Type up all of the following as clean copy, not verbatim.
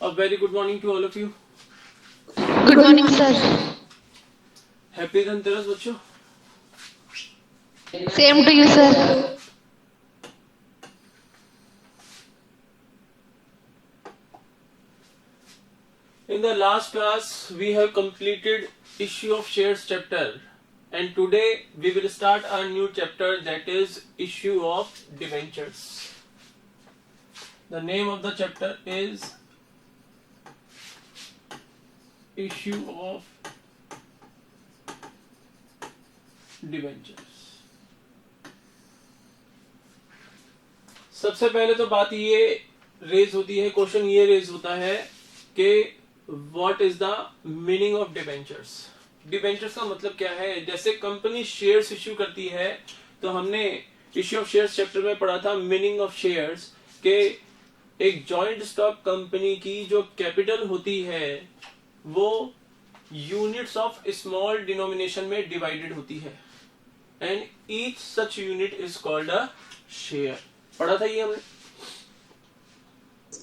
A very good morning to all of you. Good morning, sir. Happy Dhanteras बच्चों. Same to you, sir. In the last class, we have completed issue of shares chapter, and today we will start a new chapter, that is issue of debentures. The name of the chapter is issue of debentures. सबसे पहले तो बात ये raise होती है, question ये raise होता है कि what is the meaning of debentures. Debentures का मतलब क्या है. जैसे कंपनी शेयर्स इश्यू करती है, तो हमने इश्यू ऑफ शेयर्स चैप्टर में पढ़ा था मीनिंग ऑफ शेयर्स के एक जॉइंट स्टॉक कंपनी की जो कैपिटल होती है वो यूनिट्स ऑफ स्मॉल डिनोमिनेशन में डिवाइडेड होती है, and each such unit is called a share. पढ़ा था ये हमने.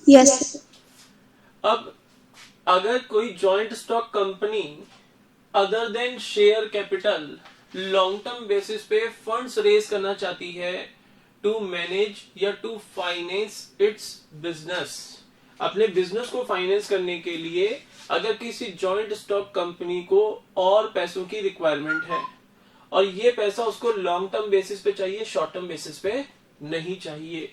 Yes. अब अगर कोई joint stock company other than share capital long term basis पे फंड्स रेज करना चाहती है टू मैनेज या टू फाइनेंस इट्स बिजनेस, अपने बिजनेस को फाइनेंस करने के लिए अगर किसी जॉइंट स्टॉक कंपनी को और पैसों की रिक्वायरमेंट है और ये पैसा उसको लॉन्ग टर्म बेसिस पे चाहिए, शॉर्ट टर्म बेसिस पे नहीं चाहिए,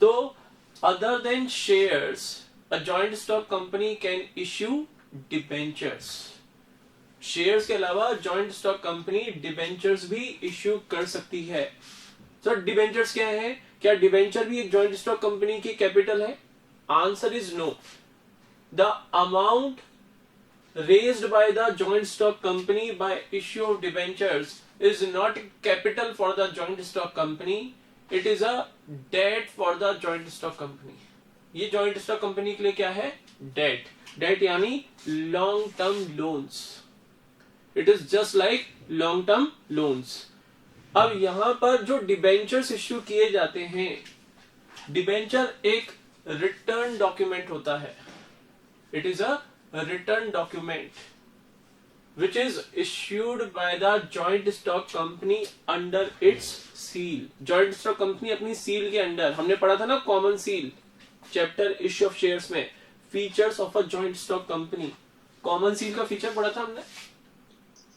तो other than shares a joint stock company can issue debentures. Shares के अलावा जॉइंट स्टॉक कंपनी डिबेंचर्स भी इश्यू कर सकती है. सो डिबेंचर्स क्या है? क्या डिबेंचर भी एक जॉइंट स्टॉक कंपनी की कैपिटल है? Answer is no. The amount raised by the joint stock company by issue of debentures is not capital for the joint stock company, it is a debt for the joint stock company. ये joint stock company के लिए क्या है? Date. Date यानी long term loans. It is just like long term loans. अब यहां पर जो डिबेंचर्स इश्यू किए जाते हैं, डिबेंचर एक रिटर्न डॉक्यूमेंट होता है. It is a return document which is issued by the joint stock company under its seal. joint stock company अपनी सील के अंडर, हमने पढ़ा था ना common seal chapter issue of shares में, features of a joint stock company. Common seal का feature पढ़ा था हमने.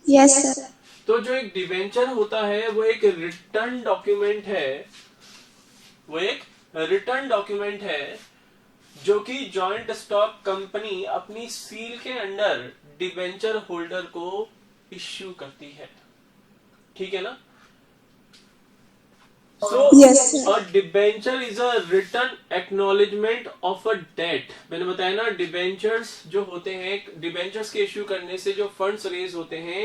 Yes, sir. तो जो एक डिवेंचर होता है वो एक रिटर्न डॉक्यूमेंट है, वो एक रिटर्न डॉक्यूमेंट है जो कि जॉइंट स्टॉक कंपनी अपनी सील के अंडर डिवेंचर होल्डर को इश्यू करती है. ठीक है ना. So, Yes, sir. a debenture is a written acknowledgement of a debt. मैंने बताया ना, डिबेंचर्स जो होते हैं, डिबेंचर्स के इश्यू करने से जो फंड्स रेज होते हैं,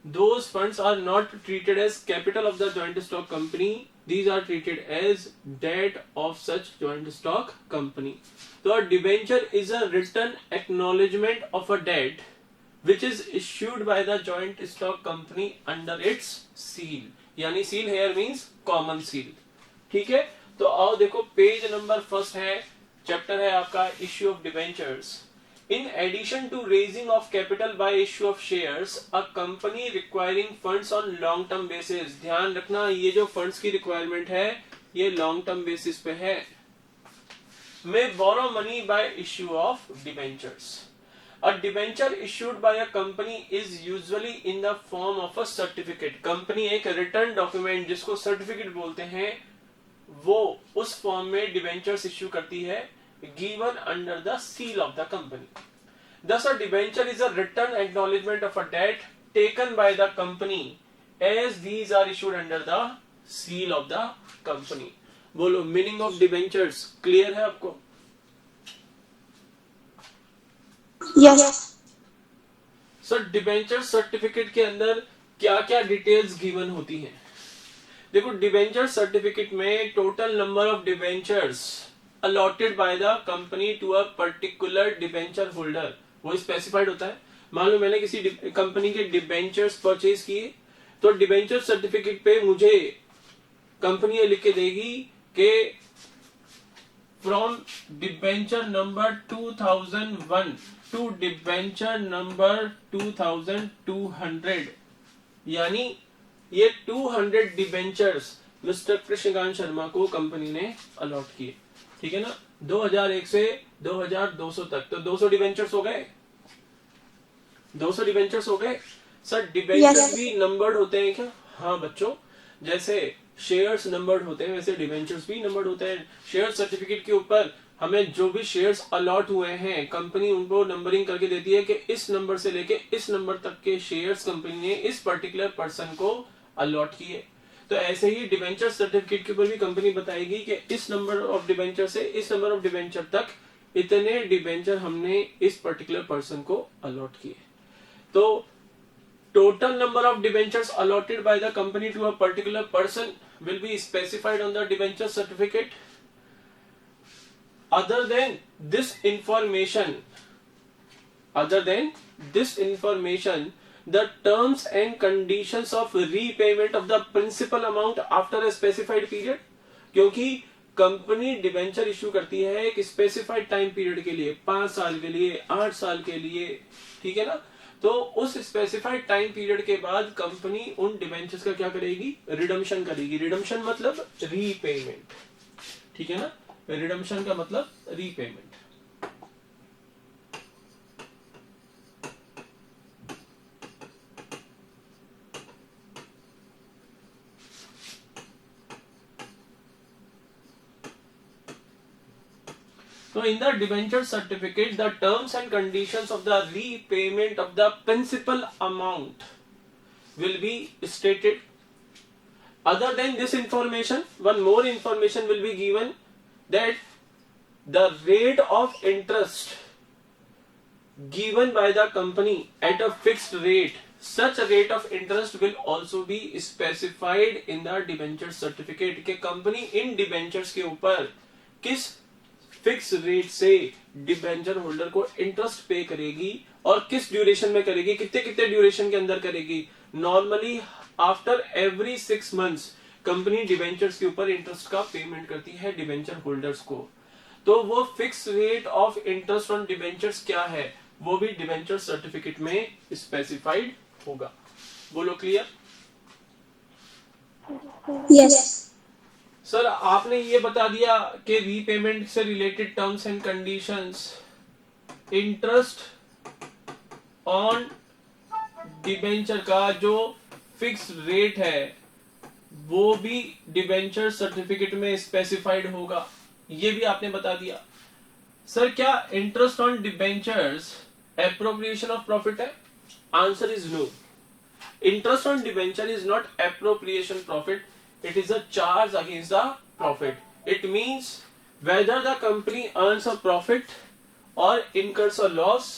those funds are not treated as capital of the joint stock company. These are treated as debt of such joint stock company. So a debenture is a written acknowledgement of a debt which is issued by the joint stock company under its seal. यानी seal here means common seal. ठीक है. तो आओ देखो, page number first है, chapter है आपका issue of debentures. In addition to raising of capital by issue of shares, a company requiring funds on long term basis. ध्यान रखना, ये जो funds की requirement है ये long term basis पे है. May borrow money by issue of debentures. A debenture issued by a company is usually in the form of a certificate. Company एक रिटर्न डॉक्यूमेंट जिसको सर्टिफिकेट बोलते हैं, वो उस फॉर्म में डिबेंचर्स इश्यू करती है, given under the seal of the company. Thus a debenture is a written acknowledgement of a debt taken by the company as these are issued under the seal of the company. बोलो, meaning of debentures clear है आपको? Yes. Sir, debenture certificate के अंदर क्या क्या details given होती हैं? देखो, डिबेंचर सर्टिफिकेट में total number of debentures allotted by the company to a particular debenture holder, वो स्पेसिफाइड होता है. मान लो मैंने किसी कंपनी के डिबेंचर्स परचेज किए, तो डिबेंचर सर्टिफिकेट पे मुझे कंपनी ये लिख के देगी कि from debenture number 2001 to debenture number 2200, यानी ये 200 डिबेंचर्स मिस्टर कृष्णकांत शर्मा को कंपनी ने अलॉट किए, ठीक है ना। 2001 से 2200 तक, तो 200 डिबेंचर्स हो गए, 200 डिबेंचर्स हो गए। Sir debentures Yes. भी नंबर्ड होते हैं क्या? हाँ बच्चों, जैसे शेयर्स नंबर्ड होते हैं वैसे डिबेंचर्स भी नंबर्ड होते हैं। शेयर सर्टिफिकेट के ऊपर हमें जो भी शेयर्स अलॉट हुए हैं, कंपनी उनको नंबरिंग करके देती है कि इस नंबर से लेके इस नंबर तक के शेयर्स कंपनी ने इस पर्टिकुलर पर्सन को अलॉट किए। तो ऐसे ही डिबेंचर सर्टिफिकेट के ऊपर भी कंपनी बताएगी कि इस नंबर ऑफ डिबेंचर से इस नंबर ऑफ डिबेंचर तक इतने डिबेंचर हमने इस पर्टिकुलर पर्सन को अलॉट किए। तो total number of debentures allotted by the company to a particular person will be specified on the debenture certificate. Other than this information, the terms and conditions of repayment of the principal amount after a specified period, क्योंकि company debenture issue करती है एक specified time period के लिए, 5 साल के लिए, 8 साल के लिए, ठीक है ना। तो उस स्पेसिफाइड टाइम पीरियड के बाद कंपनी उन डिबेंचर्स का क्या करेगी? रिडम्पशन करेगी। रिडम्पशन मतलब रीपेमेंट, ठीक है ना। रिडम्पशन का मतलब repayment. So in the debenture certificate, the terms and conditions of the repayment of the principal amount will be stated. Other than this information, one more information will be given, that the rate of interest given by the company at a fixed rate, such a rate of interest will also be specified in the debenture certificate कि company इन debentures के ऊपर किस fix rate से debenture holder को interest पे करेगी और किस ड्यूरेशन में करेगी, कितने कितने ड्यूरेशन के अंदर करेगी। Normally after every 6 months company debentures के ऊपर इंटरेस्ट का पेमेंट करती है डिबेंचर होल्डर्स को। तो वो fix rate of interest on debentures क्या है, वो भी डिबेंचर सर्टिफिकेट में स्पेसिफाइड होगा। बोलो क्लियर? Yes. सर आपने ये बता दिया कि रीपेमेंट से related terms and conditions, interest on debenture का जो फिक्स रेट है वो भी डिबेंचर सर्टिफिकेट में स्पेसिफाइड होगा, ये भी आपने बता दिया। सर क्या interest on debentures appropriation of profit है? Answer is no. Interest on debenture is not appropriation profit, it is a charge against the profit. It means whether the company earns a profit or incurs a loss,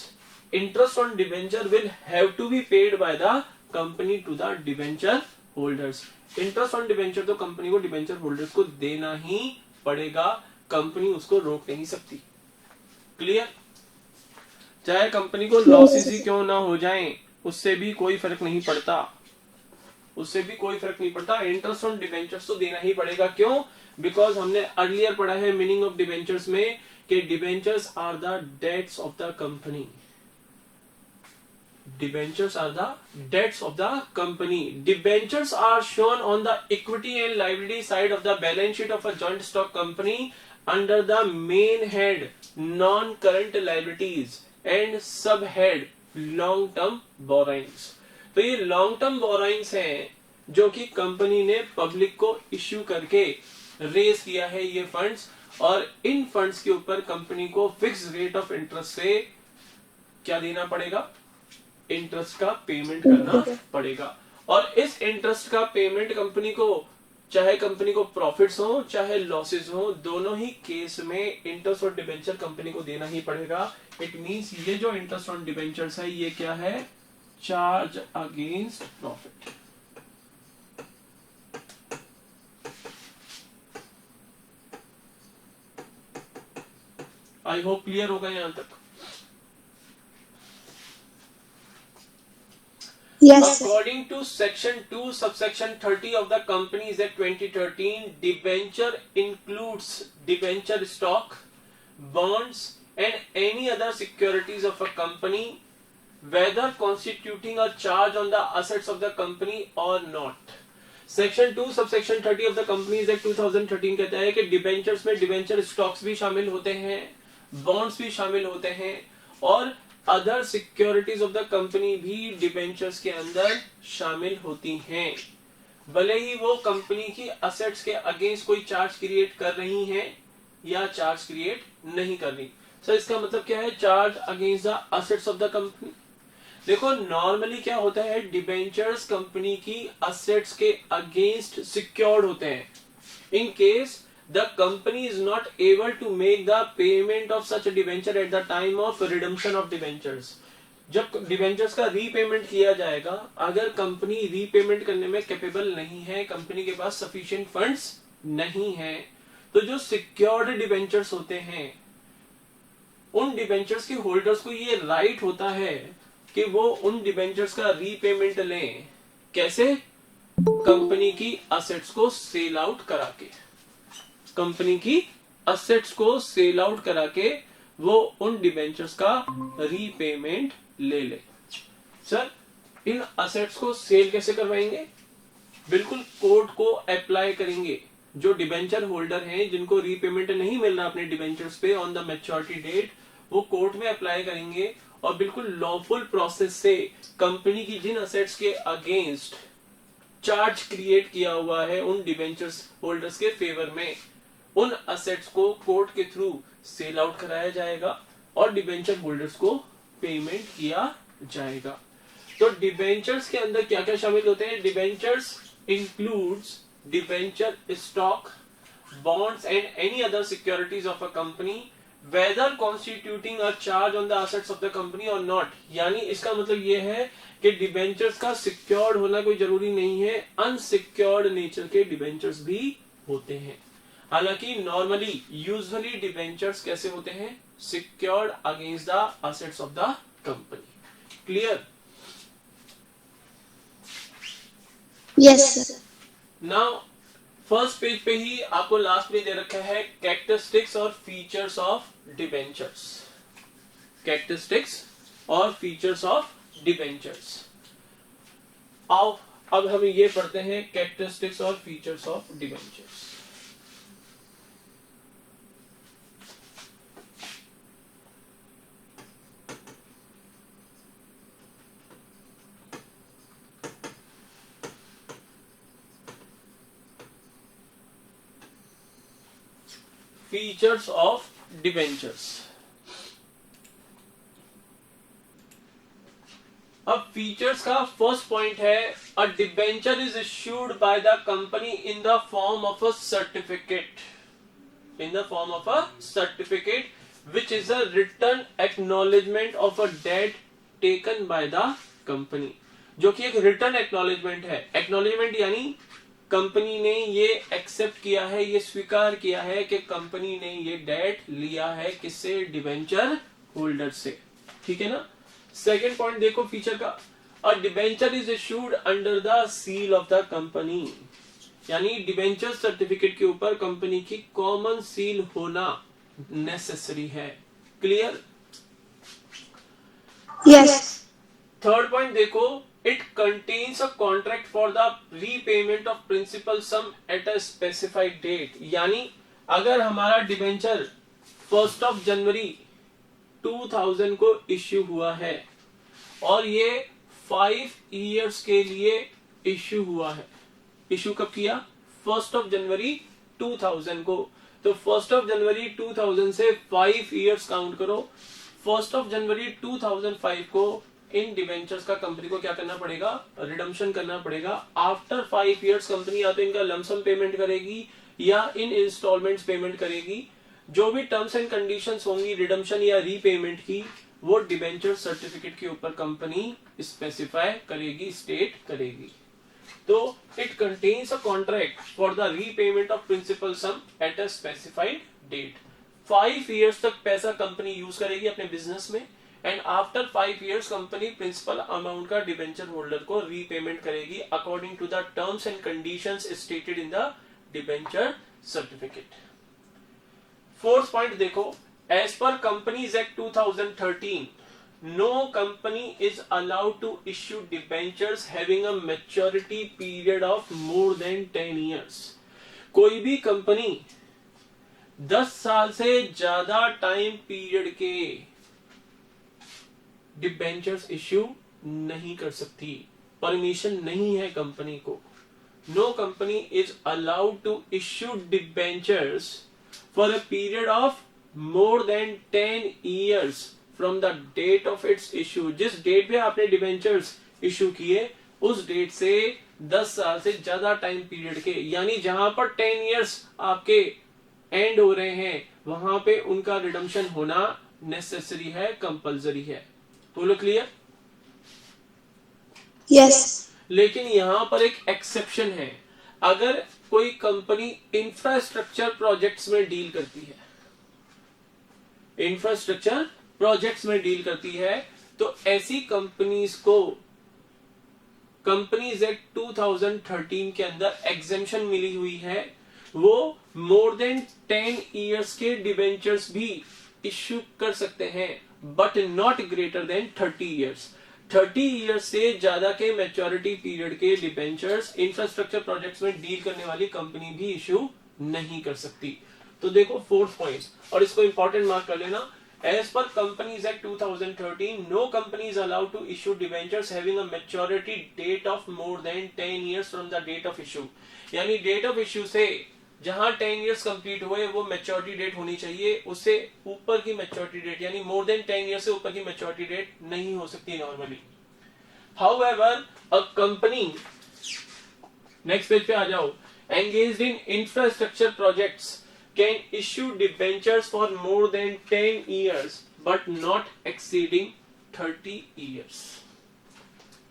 interest on debenture will have to be paid by the company to the debenture holders. Interest on debenture तो company को debenture holders को देना ही पड़ेगा, company उसको रोक नहीं सकती। Clear? चाहे कंपनी को लॉसेस ही क्यों ना हो जाएं, उससे भी कोई फर्क नहीं पड़ता, उससे भी कोई फर्क नहीं पड़ता। इंटरेस्ट ऑन डिबेंचर्स तो देना ही पड़ेगा। क्यों? बिकॉज हमने अर्लियर पढ़ा है मीनिंग ऑफ डिबेंचर्स में कि debentures are the debts of the company. Debentures are the debts of the company. Debentures are shown on the equity and liability side of the balance sheet of a joint stock company under the main head non current liabilities and sub head long term borrowings. तो ये long term borrowings हैं जो कि company ने public को issue करके raise किया है ये फंड्स, और इन फंड्स के ऊपर कंपनी को फिक्स रेट ऑफ इंटरेस्ट से क्या देना पड़ेगा? इंटरेस्ट का पेमेंट करना पड़ेगा। और इस इंटरेस्ट का पेमेंट कंपनी को, चाहे कंपनी को प्रॉफिट्स हो चाहे लॉसेस हो, दोनों ही केस में इंटरेस्ट और डिबेंचर कंपनी को देना ही पड़ेगा। इट मींस ये जो इंटरेस्ट ऑन डिबेंचर्स है ये क्या है? Charge against profit. I hope clear होगा यहां तक। Yes, sir. According to section 2 subsection 30 of the Companies Act 2013, debenture includes debenture stock, bonds and any other securities of a company, whether constituting a charge on the assets of the company or not. Section 2 subsection 30 of the companies act 2013 कहता है कि debentures में debenture stocks भी शामिल होते हैं, bonds भी शामिल होते हैं और other securities of the company भी डिबेंचर्स के अंदर शामिल होती हैं, भले ही वो कंपनी की असेट्स के अगेंस्ट कोई चार्ज क्रिएट कर रही हैं या चार्ज क्रिएट नहीं कर रही। सर इसका मतलब क्या है, charge against the assets of the company. देखो नॉर्मली क्या होता है, डिबेंचर्स कंपनी की असेट्स के अगेंस्ट सिक्योर्ड होते हैं in case the company is not able to make the payment of such debenture at the time of redemption of debentures. जब debentures का रीपेमेंट किया जाएगा, अगर कंपनी रीपेमेंट करने में कैपेबल नहीं है, कंपनी के पास सफिशिएंट फंड्स नहीं है, तो जो सिक्योर्ड डिबेंचर्स होते हैं उन डिबेंचर्स के होल्डर्स को ये राइट होता है कि वो उन डिबेंचर्स का रीपेमेंट लें। कैसे? कंपनी की असेट्स को सेल आउट करा के, कंपनी की असेट्स को सेल आउट करा के वो उन डिबेंचर्स का रीपेमेंट ले ले। सर इन असेट्स को सेल कैसे करवाएंगे? बिल्कुल कोर्ट को अप्लाई करेंगे। जो डिबेंचर होल्डर हैं जिनको रीपेमेंट नहीं मिल रहा अपने डिबेंचर्स पे ऑन द मैच्योरिटी डेट, वो कोर्ट में अप्लाई करेंगे और बिल्कुल लॉफुल प्रोसेस से कंपनी की जिन असेट्स के अगेंस्ट चार्ज क्रिएट किया हुआ है उन डिबेंचर्स होल्डर्स के फेवर में, उन असेट्स को कोर्ट के थ्रू सेल आउट कराया जाएगा और डिबेंचर होल्डर्स को पेमेंट किया जाएगा। तो डिबेंचर्स के अंदर क्या क्या शामिल होते हैं? Debentures includes debenture stock, bonds and any other securities of a company whether constituting a charge on the assets of the company or not। यानी इसका मतलब ये है कि डिबेंचर्स का सिक्योर्ड होना कोई जरूरी नहीं है, अनसिक्योर्ड नेचर के डिबेंचर्स भी होते हैं। हालांकि नॉर्मली यूजुअली डिबेंचर्स कैसे होते हैं? Secured against the assets of the company. Clear? Yes sir. Now first page पे ही आपको लास्ट में दे रखा है कैरेक्टरिस्टिक्स और फीचर्स ऑफ डिबेंचर्स। कैरेक्टरिस्टिक्स और फीचर्स ऑफ डिबेंचर्स। आओ अब हम ये पढ़ते हैं कैरेक्टरिस्टिक्स और features of debentures. Features of debentures. अब फीचर्स का फर्स्ट पॉइंट है, a debenture is issued by the company in the form of a certificate, in the form of a certificate which is a written acknowledgement of a debt taken by the company, जो कि एक written acknowledgement है। Acknowledgement यानी company ने ये accept किया है, ये स्वीकार किया है कि कंपनी ने ये डेट लिया है किससे? डिबेंचर होल्डर से। ठीक है ना? सेकेंड पॉइंट देखो फीचर का, अ debenture is issued under the seal of the company, यानी डिबेंचर सर्टिफिकेट के ऊपर कंपनी की कॉमन सील होना नेसेसरी है। क्लियर? यस। थर्ड पॉइंट देखो, it contains a contract for the repayment of principal sum at a specified date। यानी अगर हमारा डिबेंचर 1 जनवरी 2000 को इश्यू हुआ है और ये 5 इयर्स के लिए इश्यू हुआ है, इश्यू कब किया? 1 जनवरी 2000 को। तो 1 जनवरी 2000 से 5 इयर्स काउंट करो। 1 जनवरी 2005 को इन डिबेंचर्स का कंपनी को क्या करना पड़ेगा? रिडम्पशन करना पड़ेगा। आफ्टर 5 इयर्स कंपनी या तो इनका लमसम पेमेंट करेगी या इन इंस्टॉलमेंट्स पेमेंट करेगी। जो भी टर्म्स एंड कंडीशंस होंगी रिडम्पशन या रीपेमेंट की, वो डिबेंचर सर्टिफिकेट के ऊपर कंपनी स्पेसिफाई करेगी, स्टेट करेगी। तो it contains a contract for the repayment of principal sum at a specified date. 5 years तक पैसा कंपनी यूज करेगी अपने बिजनेस में, and after 5 years company principal amount का डिबेंचर होल्डर को रीपेमेंट करेगी according to the terms and conditions stated in the debenture certificate. Fourth point देखो, as per companies act 2013 no company is allowed to issue debentures having a maturity period of more than 10 years। कोई भी company 10 साल से ज्यादा time period के debentures issue नहीं कर सकती, परमिशन नहीं है कंपनी को। No company is allowed to issue debentures for a period of more than 10 years from the date of its issue. जिस डेट पे आपने डिबेंचर्स इश्यू किए उस डेट से 10 साल से ज्यादा टाइम पीरियड के, यानी जहां पर 10 years आपके एंड हो रहे हैं वहां पे उनका रिडम्पशन होना नेसेसरी है, कंपलसरी है। बोलो क्लियर? Yes. लेकिन यहां पर एक एक्सेप्शन है। अगर कोई कंपनी इंफ्रास्ट्रक्चर प्रोजेक्ट्स में डील करती है, इंफ्रास्ट्रक्चर प्रोजेक्ट्स में डील करती है, तो ऐसी कंपनीज को कंपनीज एक्ट 2013 के अंदर एग्जेम्पशन मिली हुई है। वो मोर देन 10 years के डिबेंचर्स भी इश्यू कर सकते हैं, but not greater than 30 years। 30 years से ज्यादा के मैच्योरिटी पीरियड के डिबेंचर्स इंफ्रास्ट्रक्चर प्रोजेक्ट्स में डील करने वाली कंपनी भी इश्यू नहीं कर सकती। तो देखो फोर्थ पॉइंट, और इसको इंपॉर्टेंट मार्क कर लेना। As per Companies Act 2013, no company is allowed to issue debentures having a maturity date of more than 10 years from the date of issue। यानी डेट ऑफ इश्यू से जहां 10 years complete हुए वो maturity date होनी चाहिए, उससे ऊपर की मैच्योरिटी डेट यानी मोर देन 10 years से ऊपर की मैच्योरिटी डेट नहीं हो सकती normally. However a company, next page पे आ जाओ, engaged in infrastructure projects can issue debentures for more than 10 years but not exceeding 30 years।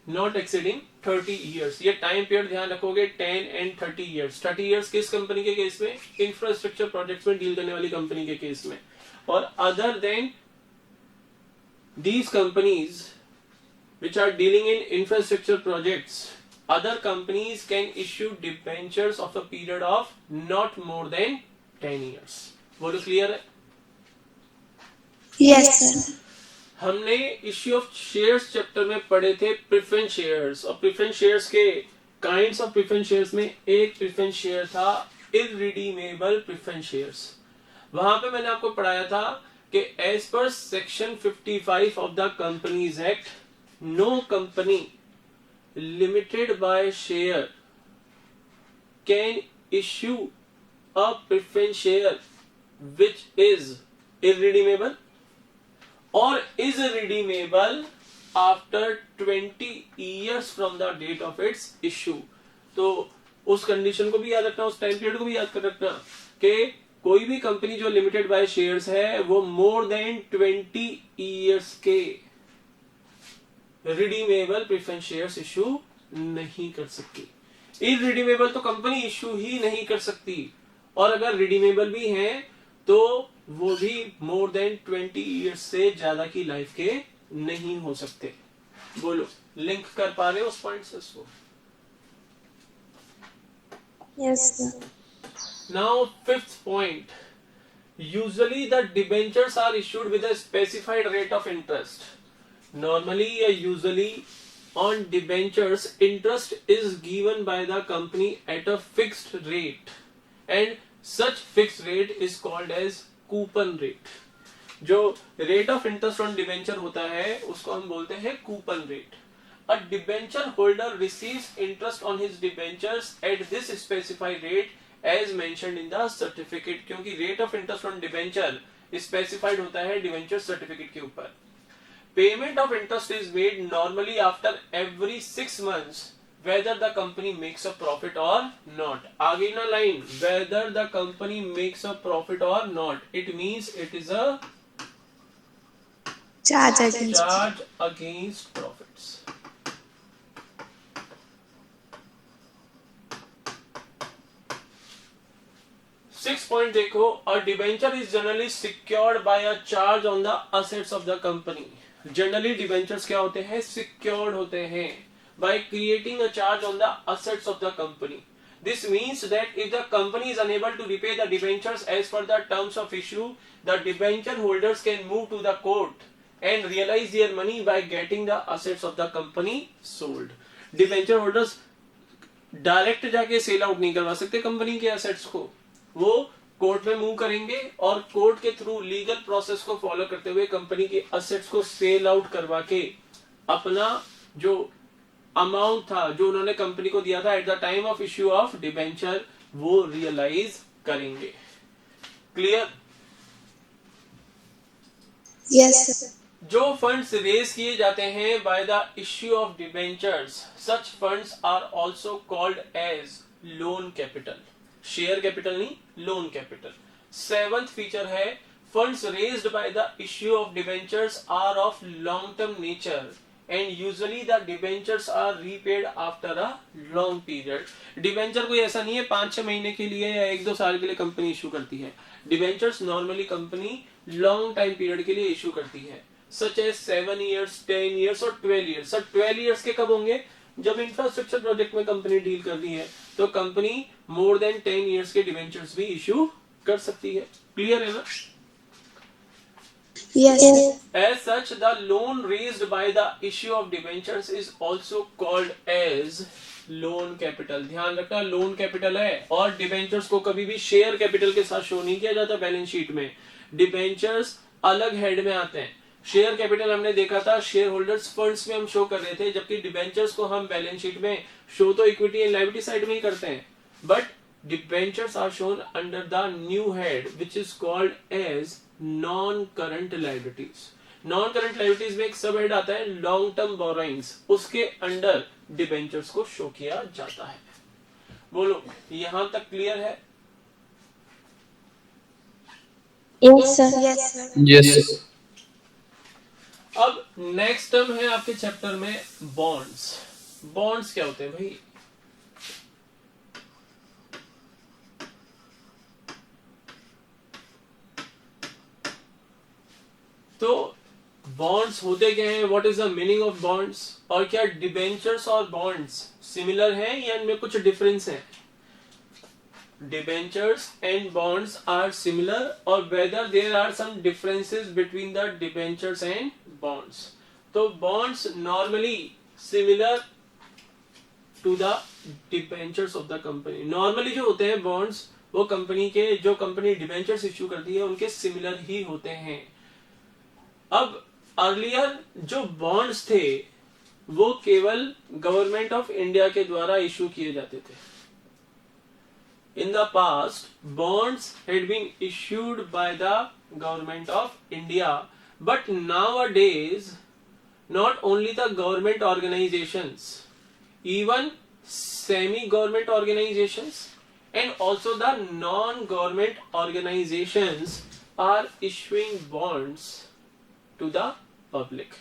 not exceeding 30 years, ये टाइम पीरियड ध्यान रखोगे, 10 and 30 years। 30 years किस company के केस में? Infrastructure projects में deal करने वाली कंपनी के केस में। और other than these companies which are dealing in infrastructure projects, other companies can issue debentures of a period of not more than 10 years। बोलो क्लियर है? Yes, sir. हमने issue of shares chapter में पढ़े थे preference shares, और preference shares के kinds of preference shares में एक प्रेफरेंस शेयर था इररिडीमेबल प्रेफरेंस शेयर्स। वहां पे मैंने आपको पढ़ाया था कि as per section 55 of the companies act, no company limited by share can issue a preference share which is irredeemable or is redeemable after 20 years from the date of its issue। तो उस condition को भी याद रखना, उस time period को भी याद कर रखना कि कोई भी कंपनी जो लिमिटेड बाय शेयर्स है वो मोर देन 20 years के रिडीमेबल प्रेफरेंस शेयर्स इश्यू नहीं कर सकती। इररिडीमेबल तो कंपनी इश्यू ही नहीं कर सकती, और अगर रिडीमेबल भी हैं तो वो भी मोर देन 20 years से ज्यादा की लाइफ के नहीं हो सकते। बोलो, लिंक कर पा रहे हो उस पॉइंट से इसको? Yes, sir. Now fifth point, usually the debentures are issued with a specified rate of interest। Normally या usually on debentures interest is given by the company at a fixed rate and such fixed rate is called as coupon rate। जो rate of interest on debenture होता है उसको हम बोलते हैं coupon rate। A debenture holder receives interest on his debentures at this specified rate as mentioned in the certificate, क्योंकि rate of interest on debenture specified होता है debenture certificate के ऊपर। Payment of interest is made normally after every 6 months whether the company makes a profit or not। आगे ना line, whether the company makes a profit or not, it means it is a Charge against. charge against profits। Sixth point देखो, a debenture is generally secured by a charge on the assets of the company। Generally debentures क्या होते हैं, secured होते हैं by creating a charge on the assets of the company. This means that if the company is unable to repay the debentures as per the terms of issue, the debenture holders can move to the court and realize their money by getting the assets of the company sold. Debenture holders direct जाके cell out नहीं करवा सकते company के assets को, वो court में move करेंगे और कोर्ट के थ्रू लीगल प्रोसेस को फॉलो करते हुए कंपनी के एसेट्स को सेल आउट करवा के अपना जो अमाउंट था जो उन्होंने कंपनी को दिया था at the time of issue of debenture वो रियलाइज करेंगे. क्लियर? Yes, sir. जो फंड्स रेज किए जाते हैं by the issue of debentures, such funds are also called as loan capital. Share capital नहीं, लोन कैपिटल. सेवंथ फीचर है, funds raised by the issue of debentures are of long term nature and usually the debentures are repaid after a long period. Debenture कोई ऐसा नहीं है 5-6 महीने के लिए या 1-2 साल के लिए कंपनी इशू करती है. Debentures normally company long time period के लिए इशू करती है, सच एज 7 years, 10 years और 12 years. सर 12 years के कब होंगे? जब इंफ्रास्ट्रक्चर प्रोजेक्ट में कंपनी डील कर रही है तो कंपनी मोर देन 10 years के डिबेंचर्स भी इशू कर सकती है. क्लियर है ना? Yes, sir. As such, the loan raised by the issue of debentures is also called as loan capital. ध्यान रखना, लोन कैपिटल है और डिबेंचर्स को कभी भी शेयर कैपिटल के साथ शो नहीं किया जाता बैलेंस शीट में. डिबेंचर्स अलग हेड में आते हैं. शेयर कैपिटल हमने देखा था शेयर होल्डर्स फंड्स में हम शो कर रहे थे, जबकि डिबेंचर्स को हम बैलेंस शीट में शो तो इक्विटी एंड लायबिलिटी साइड में ही करते हैं, but debentures are shown under the new head which is called as non-current liabilities. Non-current liabilities में एक सब हेड आता है लॉन्ग टर्म बोरोइंग्स, उसके अंडर डिबेंचर्स को शो किया जाता है. बोलो यहां तक क्लियर है? Yes, sir. Yes, sir. Yes, sir. अब नेक्स्ट टर्म है आपके चैप्टर में बॉन्ड्स. बॉन्ड्स क्या होते हैं भाई? तो बॉन्ड्स होते क्या हैं, what is the meaning of bonds, और क्या डिबेंचर्स और बॉन्ड्स सिमिलर हैं या इनमें कुछ डिफरेंस है? Debentures and bonds are similar और whether there are some differences between the debentures and bonds. तो bonds normally similar to the debentures of the company. Normally जो होते हैं बॉन्ड्स वो कंपनी के, जो कंपनी डिबेंचर्स इश्यू करती है उनके सिमिलर ही होते हैं. अब अर्लियर जो बॉन्ड्स थे वो केवल गवर्नमेंट ऑफ इंडिया के द्वारा इशू किए जाते थे. In the past bonds had been issued by the government of India, but nowadays not only the government organisations, even semi government organisations and also the non government organisations are issuing bonds to the public.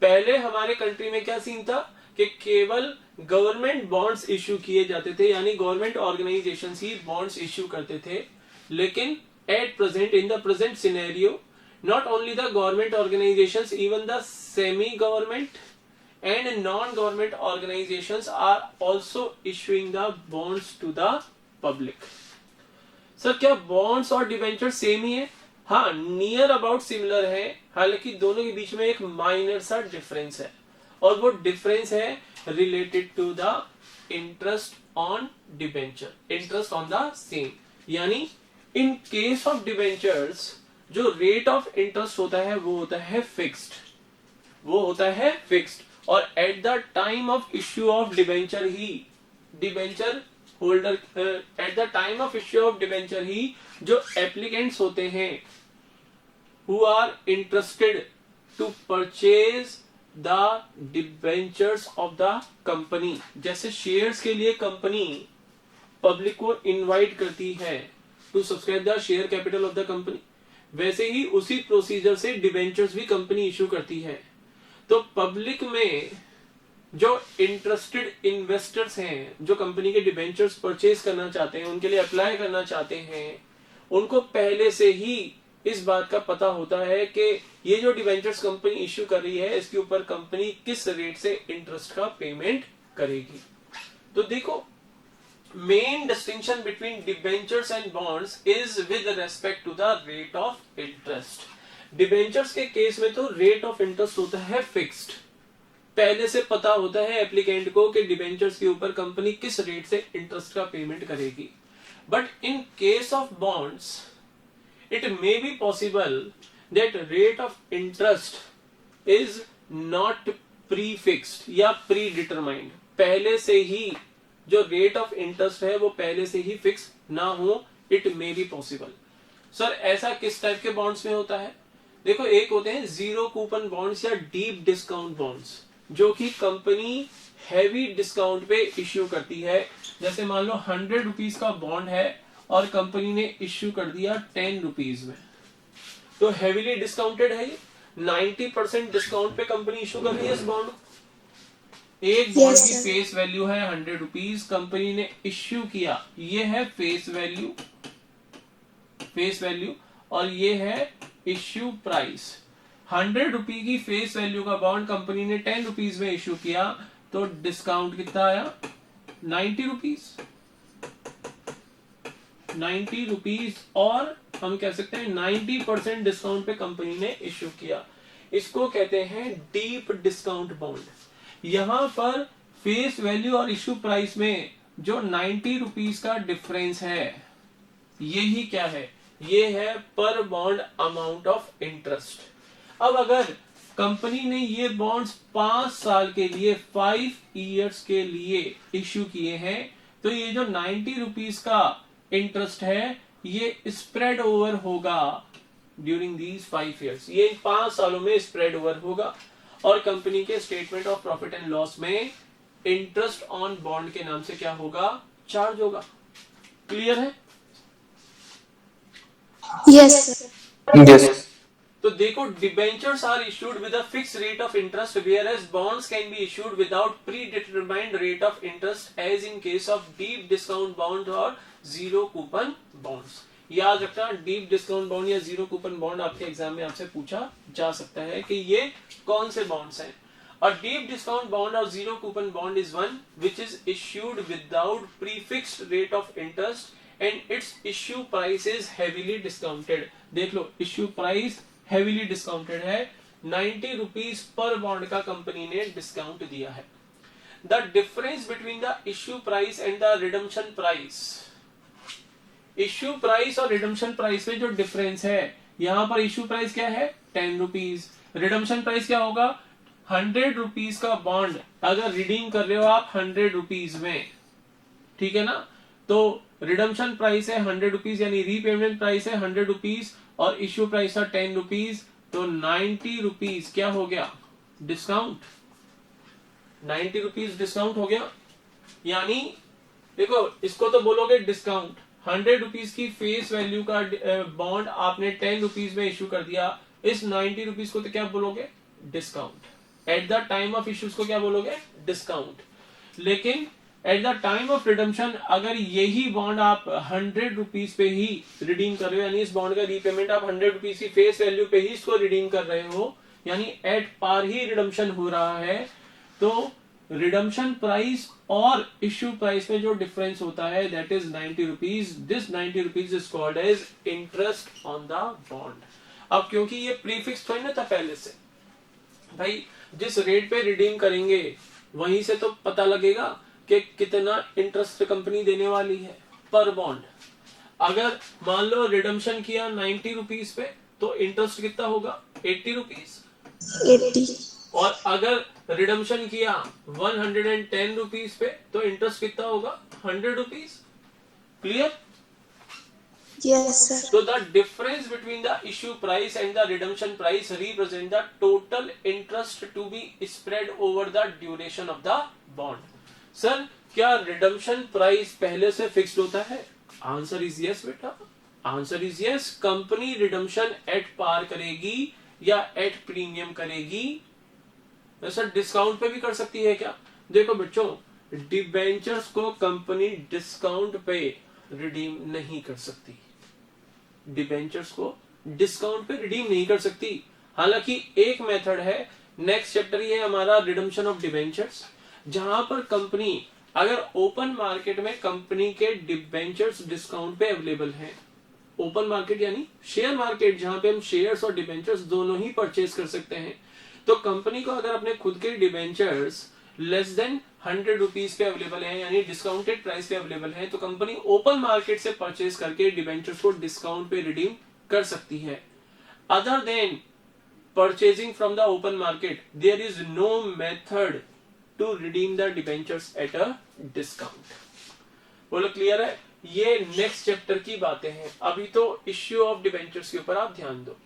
पहले हमारे country में क्या scene था कि केवल government bonds issue किए जाते थे, यानी गवर्नमेंट ऑर्गेनाइजेशंस ही बॉन्ड्स इश्यू करते थे. लेकिन at present, in the present scenario, not only the government organisations, even the semi government and non government organisations are also issuing the bonds to the public. Sir क्या bonds और debenture same ही है? हाँ, near about similar है, हालांकि दोनों के बीच में एक माइनर सा डिफरेंस है और वो डिफरेंस है related to the interest on debenture, interest on the same. यानी इन केस ऑफ डिबेंचर्स जो रेट ऑफ इंटरेस्ट होता है वो होता है फिक्स्ड, वो होता है फिक्स्ड, और at the time of issue of debenture ही debenture holder, at the time of issue of debenture ही जो एप्लीकेंट्स होते हैं who are interested to purchase the debentures of the company, जैसे शेयर्स के लिए कंपनी पब्लिक को इनवाइट करती है to subscribe the share capital of the company, वैसे ही उसी प्रोसीजर से डिबेंचर्स भी कंपनी इशू करती है. तो पब्लिक में जो इंटरेस्टेड इन्वेस्टर्स हैं, जो कंपनी के डिबेंचर्स परचेज करना चाहते हैं, उनके लिए अप्लाई करना चाहते हैं, उनको पहले से ही इस बात का पता होता है कि ये जो डिबेंचर्स कंपनी इश्यू कर रही है इसके ऊपर कंपनी किस रेट से इंटरेस्ट का पेमेंट करेगी। तो देखो, main distinction between debentures and bonds is with respect to the rate of interest. Debentures के केस में तो रेट ऑफ इंटरेस्ट होता है फिक्स्ड, पहले से पता होता है एप्लीकेंट को कि डिबेंचर्स के ऊपर कंपनी किस रेट से इंटरेस्ट का पेमेंट करेगी। But in case of bonds it may be possible that rate of interest is not prefixed या predetermined, पहले से ही जो रेट ऑफ इंटरेस्ट है वो पहले से ही फिक्स ना हो। It may be possible. Sir ऐसा किस टाइप के बॉन्ड्स में होता है? देखो, एक होते हैं जीरो कूपन बॉन्ड्स या डीप डिस्काउंट बॉन्ड्स, जो कि कंपनी हैवी डिस्काउंट पे इश्यू करती है। जैसे मान लो 100 रुपीज का बॉन्ड है और कंपनी ने इश्यू कर दिया 10 रुपीज में, तो हेवीली डिस्काउंटेड है ये। 90% डिस्काउंट पे कंपनी इश्यू कर रही है इस बॉन्ड। एक बॉन्ड की फेस वैल्यू है 100 रुपीज, कंपनी ने इश्यू किया, ये है फेस वैल्यू और ये है इश्यू प्राइस। 100 रुपी की फेस वैल्यू का बॉन्ड कंपनी ने 10 रुपीज में इश्यू किया, तो डिस्काउंट कितना आया? 90 रुपीज, और हम कह सकते हैं 90% डिस्काउंट पे कंपनी ने इश्यू किया। इसको कहते हैं डीप डिस्काउंट बॉन्ड। यहां पर फेस वैल्यू और इश्यू प्राइस में जो 90 रुपीज का डिफरेंस है, यही क्या है? ये है पर बॉन्ड अमाउंट ऑफ इंटरेस्ट। अब अगर कंपनी ने ये बॉन्ड्स 5 साल के लिए 5 इयर्स के लिए इश्यू किए हैं, तो ये जो 90 रुपीज का इंटरेस्ट है ये स्प्रेड ओवर होगा ड्यूरिंग दीज 5 इयर्स। ये 5 सालों में स्प्रेड ओवर होगा और कंपनी के statement of profit and loss में इंटरेस्ट ऑन बॉन्ड के नाम से क्या होगा? चार्ज होगा। क्लियर है? Yes. Yes. तो देखो, debentures are issued with a fix rate of interest, whereas bonds can be issued without pre determined rate of interest as in case of deep discount bond और zero coupon bonds. याद रखना, deep discount bond या zero coupon bond आपके exam में आपसे पूछा जा सकता है कि ये कौन से बॉन्ड्स हैं। A deep discount bond or zero coupon bond is one which is issued without prefixed rate of interest and its issue price is heavily discounted। देख लो, issue price heavily discounted है, 90 rupees पर bond का company ने discount दिया है। The difference between the issue price and the redemption price, issue price और redemption price में जो डिफरेंस है, यहां पर issue price क्या है? 10 रुपीज। redemption price क्या होगा? 100 रुपीज का बॉन्ड अगर रिडीम कर रहे हो आप 100 रुपीज में, ठीक है ना, तो रिडम्पशन प्राइस है 100 रुपीज, यानी रीपेमेंट प्राइस है 100 रुपीज और इश्यू प्राइस था 10 रुपीज, तो 90 रुपीज क्या हो गया? डिस्काउंट। 90 रुपीज डिस्काउंट हो गया। यानी देखो, इसको तो बोलोगे डिस्काउंट। 100 रुपीज की फेस वैल्यू का बॉन्ड आपने 10 रुपीज में इश्यू कर दिया, इस 90 रुपीज को तो क्या बोलोगे? Discount. Eight the time of issues को क्या बोलोगे? डिस्काउंट। लेकिन eight the time of redemption अगर यही बॉन्ड आप 100 रुपीज पे ही रिडीम कर रहे हो, यानी इस बॉन्ड का रीपेमेंट आप 100 रुपीज की फेस वैल्यू पे ही इसको रिडीम कर रहे हो, यानी एट पार ही रिडम्पशन हो रहा है, तो रिडम्पशन प्राइस और इश्यू प्राइस में जो डिफरेंस होता है that is 90 rupees. This 90 rupees is called as interest on the bond. अब क्योंकि ये प्रीफिक्स थोड़ी ना था पहले से, भाई जिस रेट पे रिडीम करेंगे वहीं से तो पता लगेगा कि कितना इंटरेस्ट कंपनी देने वाली है पर बॉन्ड। अगर मान लो रिडम्पशन किया 90 रुपीज पे, तो इंटरेस्ट कितना होगा? 80 रुपीज। 80. और अगर रिडम्पशन किया 110 रुपीज पे, तो इंटरेस्ट कितना होगा? 100 rupees. Clear? Yes, sir. So the difference between the issue price and the redemption price represent the total interest to be spread over the duration of the bond. Sir, क्या redemption price पहले से fixed होता है? Answer is yes बेटा। Answer is yes। Company redemption at par करेगी या at premium करेगी। Sir discount पे भी कर सकती है क्या? देखो बच्चों, डिबेंचर्स को कंपनी डिस्काउंट पे रिडीम नहीं कर सकती। डिबेंचर्स को डिस्काउंट पे रिडीम नहीं कर सकती। हालांकि एक मेथड है, नेक्स्ट चैप्टर ये हमारा रिडम्पशन ऑफ डिबेंचर्स, जहां पर कंपनी अगर ओपन मार्केट में कंपनी के डिबेंचर्स डिस्काउंट पे अवेलेबल हैं, ओपन मार्केट यानी शेयर मार्केट जहां पे हम शेयर्स और डिबेंचर्स दोनों ही परचेज कर सकते हैं, तो कंपनी को अगर अपने खुद के डिबेंचर्स लेस देन 100 रुपीज पे अवेलेबल है यानी डिस्काउंटेड प्राइस पे अवेलेबल है, तो कंपनी ओपन मार्केट से परचेज करके डिबेंचर्स को डिस्काउंट पे रिडीम कर सकती है। Other than purchasing from the open market there is no method to redeem the debentures at a discount. बोलो क्लियर है? ये नेक्स्ट चैप्टर की बातें हैं, अभी तो इश्यू ऑफ डिबेंचर्स के ऊपर आप ध्यान दो।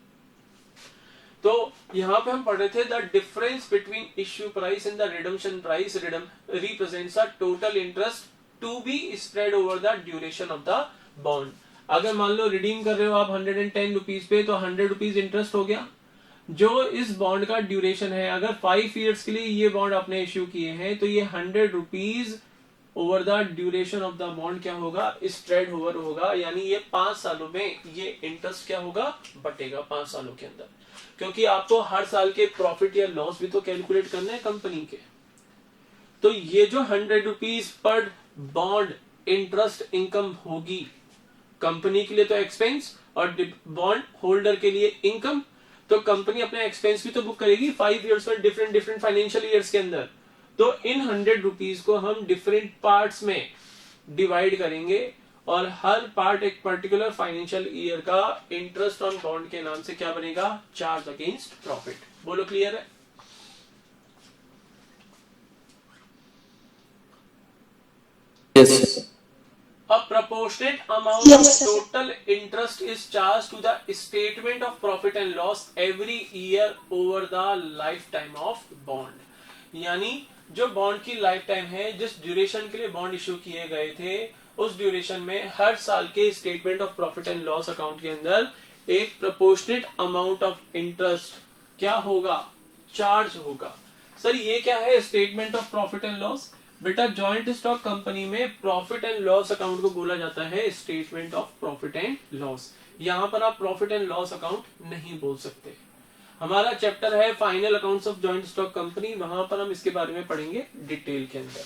तो यहां पे हम पढ़ रहे थे the difference between issue price and the redemption price represents a total interest to be spread over the duration of the bond. अगर मान लो रिडीम कर रहे हो आप 110 रुपीज पे, तो 100 रुपीज इंटरेस्ट हो गया। जो इस बॉन्ड का ड्यूरेशन है, अगर 5 ईयर्स के लिए ये बॉन्ड आपने इश्यू किए हैं, तो ये 100 rupees over the duration of the bond क्या होगा, स्प्रेड ओवर होगा, यानी ये 5 सालों में ये इंटरेस्ट क्या होगा, बटेगा 5 सालों के अंदर। क्योंकि आपको हर साल के प्रॉफिट या लॉस भी तो कैलकुलेट करना है कंपनी के। तो ये जो 100 rupees per bond interest income होगी, कंपनी के लिए तो एक्सपेंस और बॉन्ड होल्डर के लिए इनकम, तो कंपनी अपने एक्सपेंस भी तो बुक करेगी 5 ईयर्स में, डिफरेंट फाइनेंशियल ईयर्स के अंदर। तो इन 100 रुपीज को हम डिफरेंट पार्ट्स में डिवाइड करेंगे और हर पार्ट एक पर्टिकुलर फाइनेंशियल ईयर का इंटरेस्ट ऑन बॉन्ड के नाम से क्या बनेगा, चार्ज अगेंस्ट प्रॉफिट। बोलो क्लियर है? Yes. A proportionate amount Yes, of sir. total interest is charged to the statement of profit and loss every year over the lifetime of bond। यानी जो bond की लाइफ टाइम है, जिस duration के लिए bond issue किए गए थे, उस ड्यूरेशन में हर साल के statement of profit and loss account के अंदर एक प्रोपोर्शनेट अमाउंट ऑफ इंटरेस्ट क्या होगा, चार्ज होगा। सर ये क्या है statement of profit and loss? बेटा जॉइंट स्टॉक कंपनी में प्रॉफिट एंड लॉस अकाउंट को बोला जाता है statement of profit and loss. यहां पर आप प्रॉफिट एंड लॉस अकाउंट नहीं बोल सकते। हमारा चैप्टर है final accounts of joint stock company, वहां पर हम इसके बारे में पढ़ेंगे डिटेल के अंदर।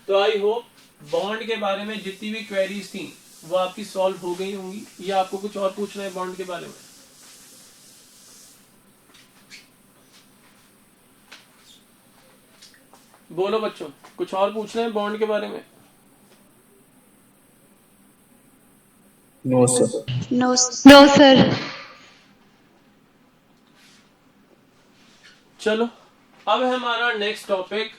तो आई होप बॉन्ड के बारे में जितनी भी क्वेरीज थी वो आपकी सॉल्व हो गई होंगी, या आपको कुछ और पूछना है बॉन्ड के बारे में? बोलो बच्चों, कुछ और पूछना है बॉन्ड के बारे में? No, sir. No, No, sir. चलो अब है हमारा next topic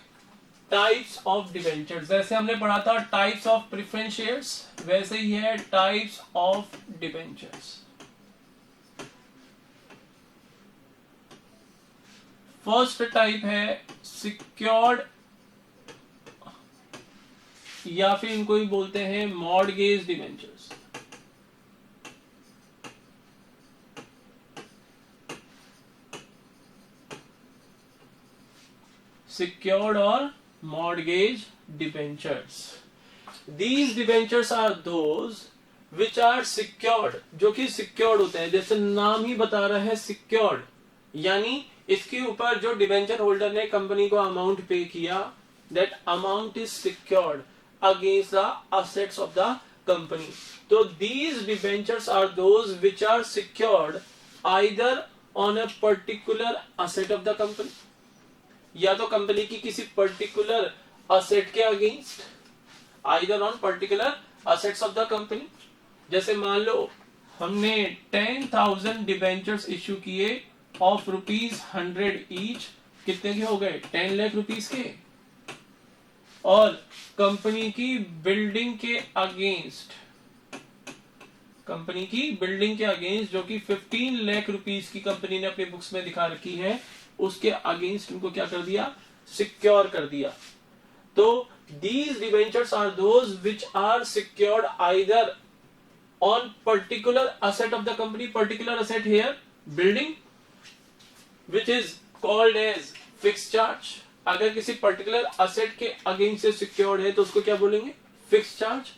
types of debentures. जैसे हमने पढ़ा था टाइप्स ऑफ प्रेफरेंस शेयर्स, वैसे ही है types of debentures. First type है सिक्योर्ड, या फिर इनको ही बोलते हैं mortgage debentures. Secured or mortgage debentures. These debentures are those which are secured, जो कि secured होते हैं, जैसे नाम ही बता रहा है secured, यानी इसके ऊपर जो डिबेंचर होल्डर ने कंपनी को अमाउंट पे किया, that amount is secured against the assets of the company. तो these debentures are those which are secured either on a particular asset of the company, या तो कंपनी की किसी पर्टिकुलर असेट के against, either on particular assets of the company. जैसे मान लो हमने 10,000 debentures issue किए ऑफ ₹100 ईच, कितने के हो गए, 10 लाख रुपीस के, और कंपनी की बिल्डिंग के अगेंस्ट, कंपनी की बिल्डिंग के अगेंस्ट जो कि 15 लाख रुपीस की कंपनी ने अपने बुक्स में दिखा रखी है, उसके अगेंस्ट उनको क्या कर दिया, सिक्योर कर दिया। तो these debentures are those which are secured either on particular asset of the company, particular asset here building, which is called as fixed charge। अगर किसी पर्टिकुलर असेट के अगेंस्ट से सिक्योर्ड है तो उसको क्या बोलेंगे, फिक्स्ड चार्ज।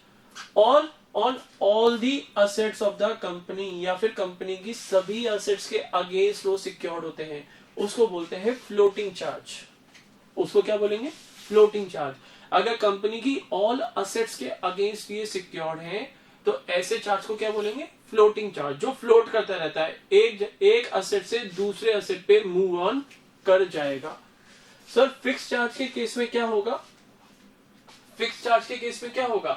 और on all the assets of the company, या फिर कंपनी की सभी असेट्स के अगेंस्ट वो सिक्योर्ड होते हैं, उसको बोलते हैं फ्लोटिंग चार्ज। उसको क्या बोलेंगे? Floating charge. अगर कंपनी की ऑल असेट्स के अगेंस्ट ये सिक्योर्ड हैं तो ऐसे चार्ज को क्या बोलेंगे? फ्लोटिंग चार्ज, जो फ्लोट करता रहता है, एक असेट से दूसरे असेट पे मूव ऑन कर जाएगा। सर फिक्स चार्ज के केस में क्या होगा? फिक्स चार्ज के केस में क्या होगा?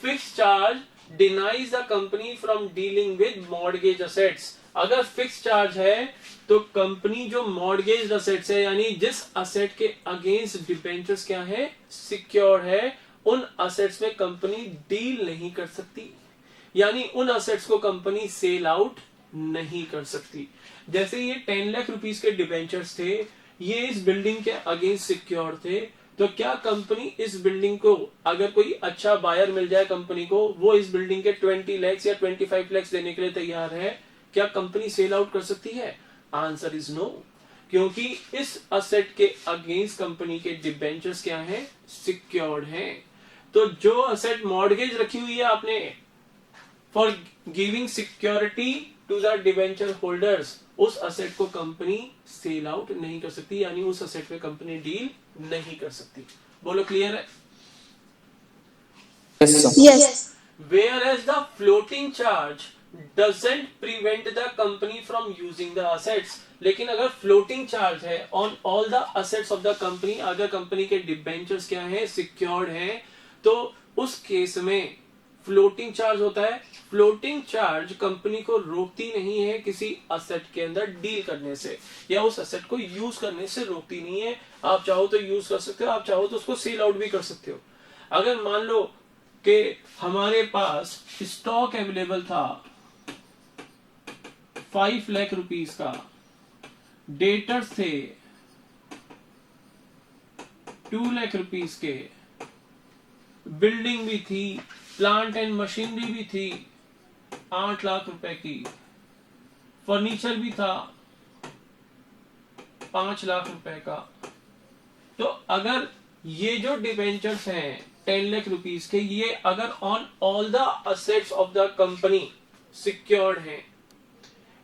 Fix charge denies the company from dealing with mortgage assets. अगर फिक्स चार्ज है तो कंपनी जो मॉर्गेज असेट्स है, यानी जिस असेट के अगेंस्ट डिबेंचर्स क्या है? सिक्योर है, उन असेट्स में कंपनी डील नहीं कर सकती, यानी उन असेट्स को कंपनी सेल आउट नहीं कर सकती। जैसे ये 10 लाख रुपीस के डिबेंचर्स थे, ये इस बिल्डिंग के अगेंस्ट सिक्योर थे, तो क्या कंपनी इस बिल्डिंग को, अगर कोई अच्छा बायर मिल जाए कंपनी को, वो इस बिल्डिंग के 20 लाख या 25 लाख देने के लिए तैयार है, क्या कंपनी सेल आउट कर सकती है? आंसर इज नो, क्योंकि इस असेट के अगेंस्ट कंपनी के डिबेंचर्स क्या हैं? सिक्योर्ड हैं। तो जो असेट मॉर्गेज रखी हुई है आपने for giving security to the debenture holders, उस असेट को कंपनी सेल आउट नहीं कर सकती, यानी उस असेट में कंपनी डील नहीं कर सकती। बोलो क्लियर है? Yes, sir. Yes. Whereas the floating charge doesn't prevent the company from using the assets. लेकिन अगर फ्लोटिंग चार्ज है on all the assets of the company, अगर कंपनी के डिबेंचर्स क्या है? सिक्योर्ड हैं, तो उस केस में फ्लोटिंग चार्ज होता है। फ्लोटिंग चार्ज कंपनी को रोकती नहीं है किसी असेट के अंदर डील करने से, या उस असेट को यूज करने से रोकती नहीं है। आप चाहो तो यूज कर सकते हो, आप चाहो तो उसको सेल आउट भी कर सकते हो। अगर मान लो कि हमारे पास स्टॉक अवेलेबल था 5 लाख रुपीस का, डेटर्स थे 2 लाख रुपीस के, बिल्डिंग भी थी, प्लांट एंड मशीनरी भी थी 8 लाख रुपए की, फर्नीचर भी था 5 लाख रुपए का। तो अगर ये जो डिबेंचर्स हैं 10 लाख रुपीस के, ये अगर on all the assets of the company secured हैं,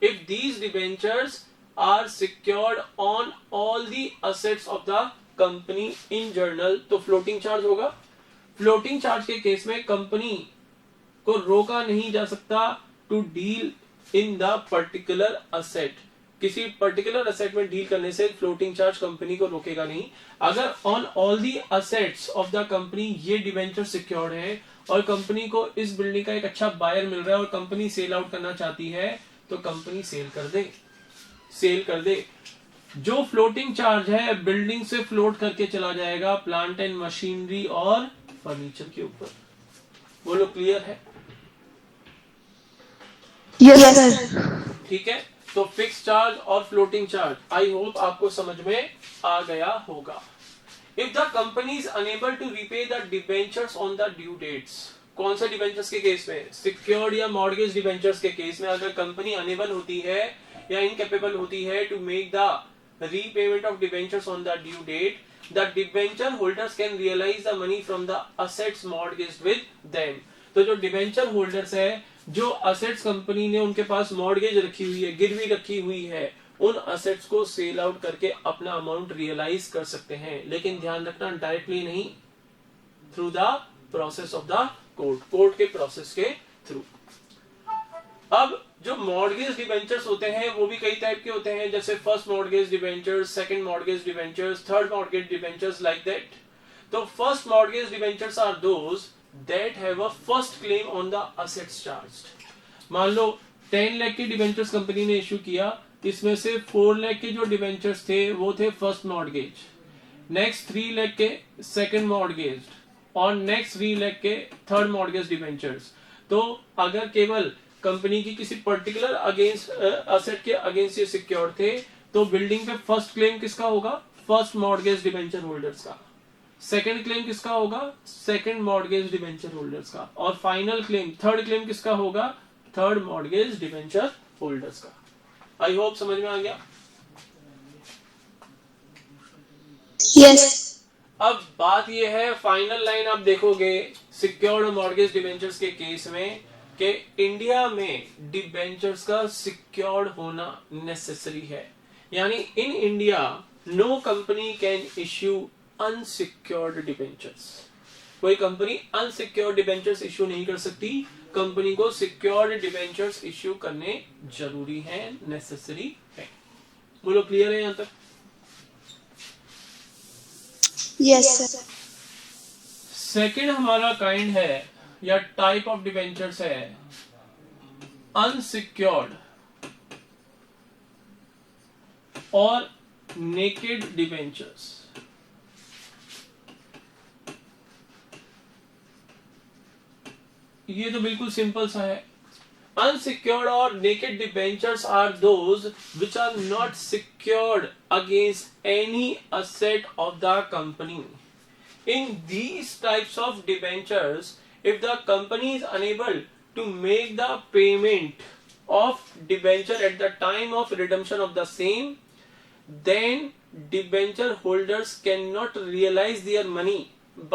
if these debentures are secured on all the assets of the company in general, तो फ्लोटिंग चार्ज होगा। फ्लोटिंग चार्ज के केस में कंपनी को रोका नहीं जा सकता to deal in the particular asset. किसी पर्टिकुलर असेट में डील करने से फ्लोटिंग चार्ज कंपनी को रोकेगा नहीं। अगर on all the assets of the company ये डिबेंचर सिक्योर्ड है और कंपनी को इस बिल्डिंग का एक अच्छा बायर मिल रहा है और कंपनी सेल आउट करना चाहती है, तो कंपनी सेल कर दे। जो फ्लोटिंग चार्ज है बिल्डिंग से फ्लोट करके चला जाएगा प्लांट एंड मशीनरी और फर्नीचर के ऊपर। बोलो क्लियर है? Yes, sir. ठीक है, तो फिक्स चार्ज और फ्लोटिंग चार्ज आई होप आपको समझ में आ गया होगा। If the company is unable to repay the debentures on the due dates, कौन सा डिबेंचर्स के केस में? सिक्योर्ड या मॉर्गेज डिबेंचर्स के केस में अगर कंपनी अनेबल होती है या इनकेपेबल होती है to make the repayment of debentures on the due date, the debenture holders can realise the money from the assets mortgaged with them. तो जो डिबेंचर होल्डर्स है, जो असेट्स कंपनी ने उनके पास मॉर्गेज रखी हुई है, गिरवी रखी हुई है, उन असेट्स को सेल आउट करके अपना अमाउंट रियलाइज कर सकते हैं। लेकिन ध्यान रखना, डायरेक्टली नहीं, through the process of the court के प्रोसेस के थ्रू। अब जो मॉर्गेज डिबेंचर्स होते हैं वो भी कई टाइप के होते हैं, जैसे first mortgage debentures, second mortgage debentures, third mortgage debentures, like that. तो first mortgage debentures are those that have a first claim on the assets charged. मान लो 10 लाख के डिबेंचर्स कंपनी ने इशू किया, इसमें से 4 लाख के जो डिबेंचर्स थे वो थे फर्स्ट मॉर्गेज, नेक्स्ट 3 लाख के सेकंड मॉर्गेज और नेक्स्ट 3 लाख के थर्ड मॉर्गेज डिबेंचर्स। तो अगर केवल कंपनी की किसी पर्टिकुलर अगेंस्ट असेट के अगेंस्ट ये सिक्योर थे, तो बिल्डिंग पे फर्स्ट क्लेम किसका होगा? फर्स्ट मॉर्गेज डिबेंचर होल्डर्स का। सेकंड क्लेम किसका होगा? सेकंड मॉर्गेज डिबेंचर होल्डर्स का। और फाइनल क्लेम, थर्ड क्लेम किसका होगा? थर्ड मॉर्गेज डिबेंचर होल्डर्स का। आई होप समझ में आ गया। Yes. अब बात यह है, फाइनल लाइन आप देखोगे सिक्योर्ड और मॉर्गेज डिबेंचर्स के केस में कि इंडिया में डिबेंचर्स का सिक्योर्ड होना नेसेसरी है, यानी in India no company can issue unsecured debentures. कोई कंपनी अनसिक्योर्ड डिबेंचर्स इश्यू नहीं कर सकती, कंपनी को सिक्योर्ड डिबेंचर्स इश्यू करने जरूरी है, नेसेसरी है। बोलो क्लियर है यहां तक? Yes, sir. सेकंड हमारा काइंड है या टाइप ऑफ डिबेंचर्स है अनसिक्योर्ड और नेकेड डिबेंचर्स। ये तो बिल्कुल सिंपल सा है। Unsecured or naked debentures are those which are not secured against any asset of the company. In these types of debentures, if the company is unable to make the payment of debenture at the time of redemption of the same, then debenture holders cannot realize their money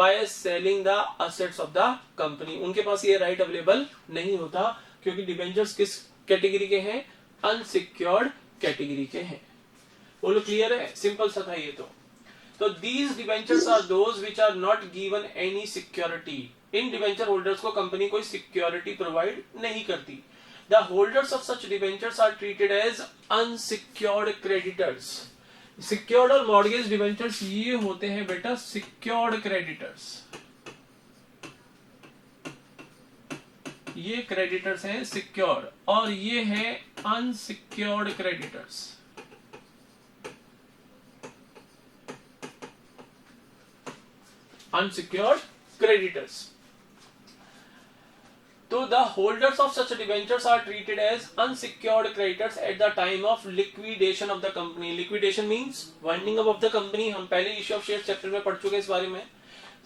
by selling the assets of the company. उनके पास ये right available नहीं होता क्योंकि debentures किस category के हैं? Unsecured category के हैं। बोलो क्लियर है? सिंपल सा था ये तो these debentures are those which are not given any security. इन डिबेंचर होल्डर्स को कंपनी कोई सिक्योरिटी प्रोवाइड नहीं करती। The holders of such debentures are treated as unsecured creditors. Secured और मॉर्गेज डिबेंचर्स ये होते हैं बेटा सिक्योर्ड क्रेडिटर्स। ये क्रेडिटर्स हैं सिक्योर्ड और ये हैं अनसिक्योर्ड क्रेडिटर्स। Unsecured creditors. तो the holders of such debentures are treated as unsecured creditors at the time of liquidation of the company. Liquidation means winding up of the company. हम पहले issue of share chapter में पढ़ चुके हैं इस बारे में।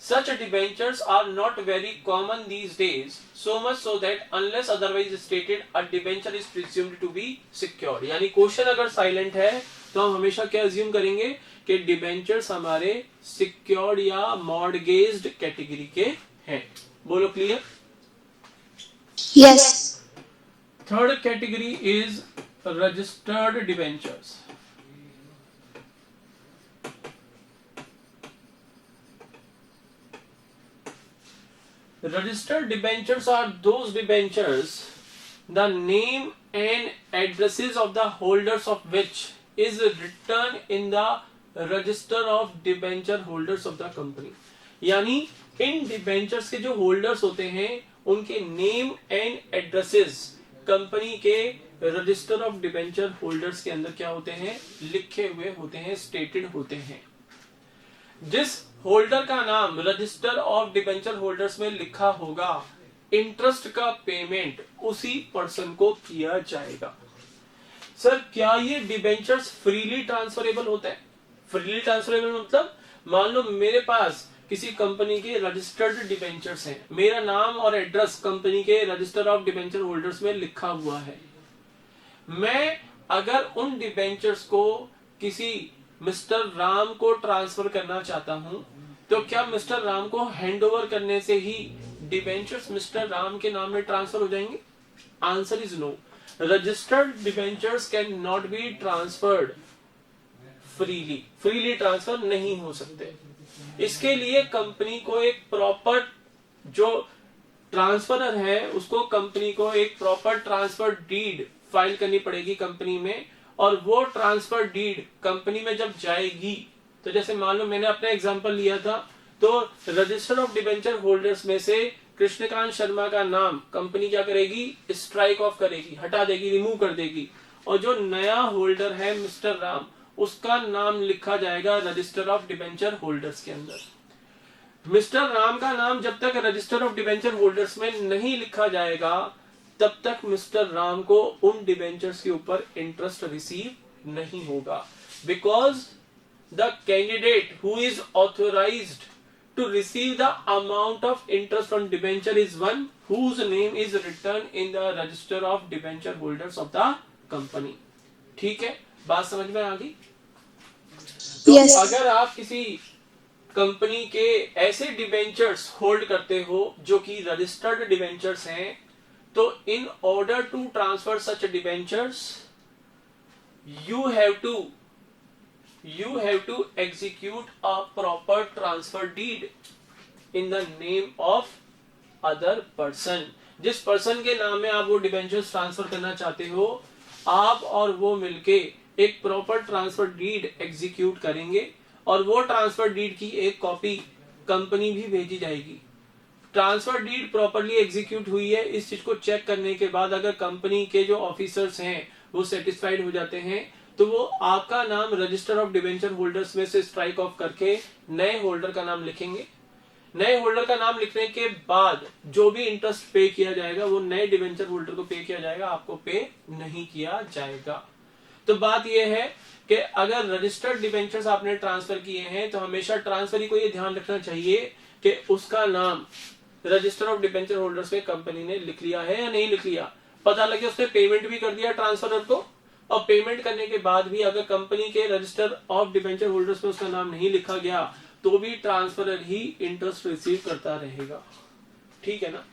Such debentures are not very common these days, so much so that unless otherwise stated, a debenture is presumed to be secured. यानी क्वेश्चन अगर साइलेंट है तो हम हमेशा क्या अज्यूम करेंगे कि डिबेंचर्स हमारे सिक्योर्ड या मॉर्गेज्ड कैटेगरी के हैं। बोलो clear? Yes. Third category is registered debentures. Registered debentures are those debentures the name and addresses of the holders of which is written in the register of debenture holders of the company. यानी इन debentures के जो holders होते हैं उनके name and addresses company के register of debenture holders के अंदर क्या होते हैं? लिखे हुए होते हैं, stated होते हैं। जिस होल्डर का नाम रजिस्टर ऑफ डिबेंचर होल्डर्स में लिखा होगा, इंटरेस्ट का पेमेंट उसी पर्सन को किया जाएगा। सर क्या ये डिबेंचर्स फ्रीली ट्रांसफरेबल होते हैं? फ्रीली ट्रांसफरेबल मतलब मान लो मेरे पास किसी कंपनी के रजिस्टर्ड डिबेंचर्स हैं, मेरा नाम और एड्रेस कंपनी के रजिस्टर ऑफ डिबेंचर होल्डर्स में लिखा हुआ है। मैं अगर उन डिबेंचर्स को किसी मिस्टर राम को ट्रांसफर करना चाहता हूं तो क्या मिस्टर राम को हैंड ओवर करने से ही डिबेंचर्स मिस्टर राम के नाम में ट्रांसफर हो जाएंगे? Answer is no. Registered debentures can not be transferred freely. Freely transfer नहीं हो सकते। इसके लिए कंपनी को एक प्रॉपर जो ट्रांसफरर है उसको कंपनी को एक प्रॉपर ट्रांसफर डीड फाइल करनी पड़ेगी कंपनी में, और वो ट्रांसफर डीड कंपनी में जब जाएगी तो जैसे मान लो मैंने अपना एग्जांपल लिया था तो रजिस्टर ऑफ डिबेंचर होल्डर्स में से कृष्णकांत शर्मा का नाम कंपनी क्या करेगी? स्ट्राइक ऑफ करेगी, हटा देगी, रिमूव कर देगी, और जो नया होल्डर है मिस्टर राम उसका नाम लिखा जाएगा रजिस्टर ऑफ डिबेंचर होल्डर्स के अंदर। मिस्टर राम का नाम जब तक रजिस्टर ऑफ डिबेंचर होल्डर्स में नहीं लिखा जाएगा तब तक मिस्टर राम को उन डिबेंचर्स के ऊपर इंटरेस्ट रिसीव नहीं होगा, because the candidate who is authorised to receive the amount of interest on debenture is one whose name is written in the register of debenture holders of the company. ठीक है, बात समझ में आ गई? तो yes. अगर आप किसी कंपनी के ऐसे डिबेंचर्स होल्ड करते हो जो कि रजिस्टर्ड डिबेंचर्स हैं, तो in order to transfer such debentures you have to execute a proper transfer deed in the name of other person. जिस पर्सन के नाम में आप वो डिबेंचर्स ट्रांसफर करना चाहते हो, आप और वो मिलके एक प्रॉपर ट्रांसफर डीड एग्जीक्यूट करेंगे और वो ट्रांसफर डीड की एक कॉपी कंपनी भी भेजी जाएगी। ट्रांसफर डीड प्रॉपरली एग्जीक्यूट हुई है, इस चीज को चेक करने के बाद अगर कंपनी के जो ऑफिसर्स हैं वो सेटिस्फाइड हो जाते हैं, तो वो आपका नाम रजिस्टर ऑफ डिबेंचर होल्डर्स में से स्ट्राइक ऑफ करके नए होल्डर का नाम लिखेंगे। नए होल्डर का नाम लिखने के बाद जो भी इंटरेस्ट पे किया जाएगा वो नए डिबेंचर होल्डर को पे किया जाएगा, आपको पे नहीं किया जाएगा। तो बात यह है कि अगर रजिस्टर्ड डिबेंचर्स आपने ट्रांसफर किए हैं तो हमेशा ट्रांसफरी को ये ध्यान रखना चाहिए कि उसका नाम रजिस्टर ऑफ डिबेंचर होल्डर्स में कंपनी ने लिख लिया है या नहीं लिख लिया। पता लगे उसने पेमेंट भी कर दिया ट्रांसफरर को, और पेमेंट करने के बाद भी अगर कंपनी के रजिस्टर ऑफ डिबेंचर होल्डर्स में उसका नाम नहीं लिखा गया तो भी ट्रांसफरर ही इंटरेस्ट रिसीव करता रहेगा। ठीक है ना।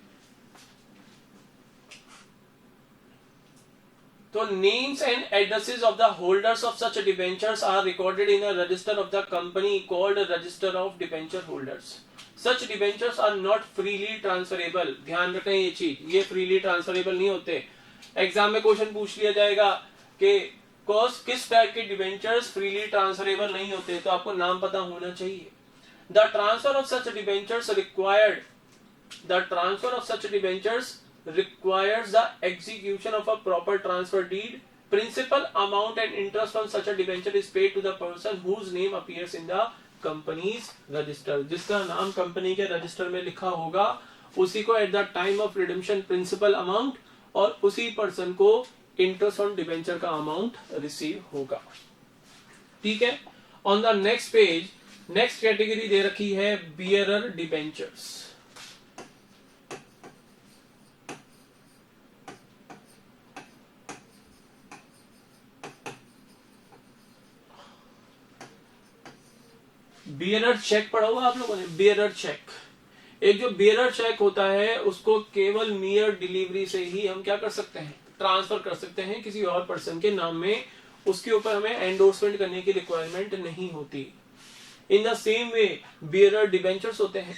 तो names and addresses of the holders of such debentures are recorded in a register of the company called register of debenture holders. Such debentures are not freely transferable. ध्यान रखें ये चीज, ये फ्रीली ट्रांसफरेबल नहीं होते। एग्जाम में question पूछ लिया जाएगा कि किस टाइप के डिबेंचर्स फ्रीली ट्रांसफरेबल नहीं होते, तो आपको नाम पता होना चाहिए। The transfer of such debentures required requires the execution of a proper transfer deed. Principal amount and interest on such a debenture is paid to the person whose name appears in the company's register. जिसका नाम company के register में लिखा होगा उसी को at the time of redemption principal amount और उसी पर्सन को इंटरेस्ट ऑन डिबेंचर का अमाउंट रिसीव होगा। ठीक है। On the next page next category दे रखी है बियरर डिबेंचर्स। बियरर चेक पढ़ा हुआ आप लोगों ने? बियरर चेक, एक जो बियरर चेक होता है उसको केवल मियर डिलीवरी से ही हम क्या कर सकते हैं, ट्रांसफर कर सकते हैं किसी और पर्सन के नाम में। उसके ऊपर हमें एंडोर्समेंट करने की रिक्वायरमेंट नहीं होती। In the same way bearer debentures होते हैं।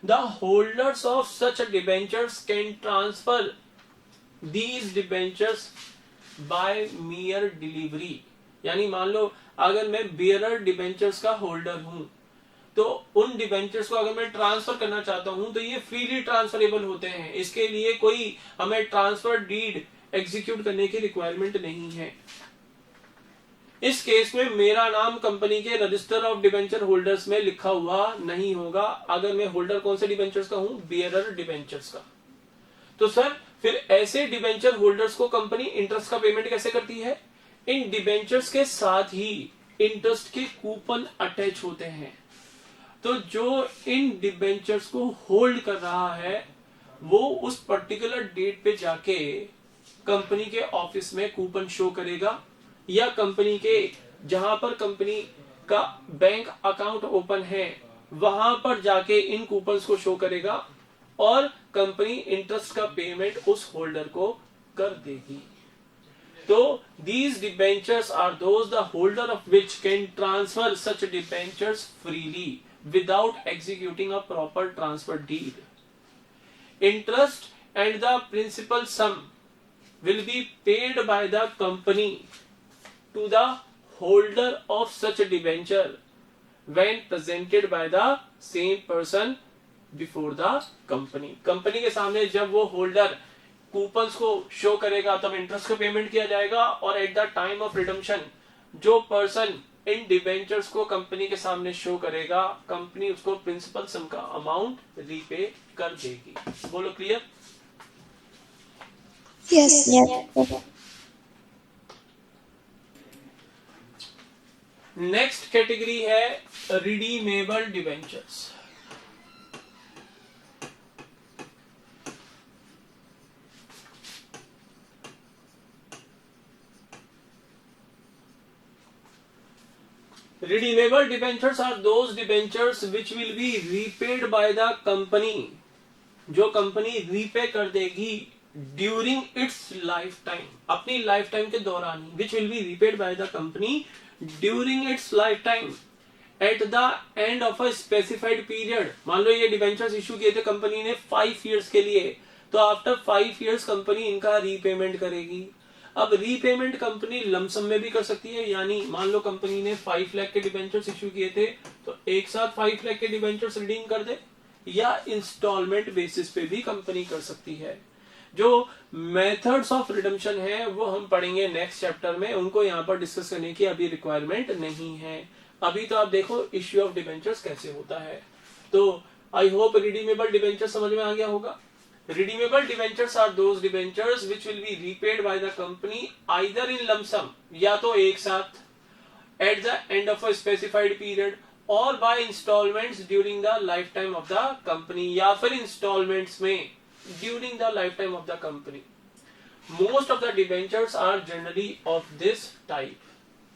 The holders of such debentures can transfer these debentures by mere delivery. यानी मान लो अगर मैं बियरर डिबेंचर्स का होल्डर हूं तो उन डिबेंचर्स को अगर मैं ट्रांसफर करना चाहता हूं तो ये फ्रीली ट्रांसफरेबल होते हैं। इसके लिए कोई हमें ट्रांसफर डीड एग्जीक्यूट करने की रिक्वायरमेंट नहीं है। इस केस में मेरा नाम कंपनी के रजिस्टर ऑफ डिबेंचर होल्डर्स में लिखा हुआ नहीं होगा अगर मैं होल्डर कौन से डिबेंचर्स का हूं, बियरर डिबेंचर्स का। तो सर फिर ऐसे डिबेंचर होल्डर्स को कंपनी इंटरेस्ट का पेमेंट कैसे करती है? इन डिबेंचर्स के साथ ही इंटरेस्ट के कूपन अटैच होते हैं। तो जो इन डिबेंचर्स को होल्ड कर रहा है वो उस पर्टिकुलर डेट पे जाके कंपनी के ऑफिस में कूपन शो करेगा या कंपनी के जहां पर कंपनी का बैंक अकाउंट ओपन है वहां पर जाके इन कूपन्स को शो करेगा और कंपनी इंटरेस्ट का पेमेंट उस होल्डर को कर देगी। तो these debentures are those the holder of which can transfer such debentures freely without executing a proper transfer deed. Interest and the principal sum will be paid by the company to the holder of such a debenture when presented by the same person before the company. Company के सामने जब वो holder coupons को show करेगा तब interest का payment किया जाएगा और at the time of redemption जो पर्सन इन डिबेंचर्स को कंपनी के सामने शो करेगा कंपनी उसको प्रिंसिपल सम का अमाउंट रीपे कर देगी। बोलो क्लियर? Yes. नेक्स्ट कैटेगरी है redeemable debentures. Redeemable debentures are those debentures which will be repaid by the company, जो कंपनी रीपे कर देगी ड्यूरिंग इट्स लाइफ टाइम, अपनी लाइफ टाइम के दौरान ही, which will be repaid by the company during its life time at the end of a specified period. मान लो ये डिबेंचर्स इशू किए थे कंपनी ने 5 इयर्स के लिए, तो आफ्टर 5 इयर्स कंपनी इनका रीपेमेंट करेगी। अब रीपेमेंट कंपनी लमसम में भी कर सकती है, यानी मान लो कंपनी ने 5 लाख के डिबेंचर्स इशू किए थे तो एक साथ 5 लाख के डिबेंचर्स रिडीम कर दे, या इंस्टॉलमेंट बेसिस पे भी कंपनी कर सकती है। जो मेथड्स ऑफ रिडम्पशन है वो हम पढ़ेंगे नेक्स्ट चैप्टर में, उनको यहाँ पर डिस्कस करने की अभी रिक्वायरमेंट नहीं है। अभी तो आप देखो इश्यू ऑफ डिबेंचर्स कैसे होता है। तो आई होप रिडीमेबल डिबेंचर समझ में आ गया होगा। Redeemable debentures are those debentures which will be repaid by the company either in lump sum, या तो एक साथ at the end of a specified period, or by installments during the lifetime of the company, या फिर installments में during the lifetime of the company. Most of the debentures are generally of this type.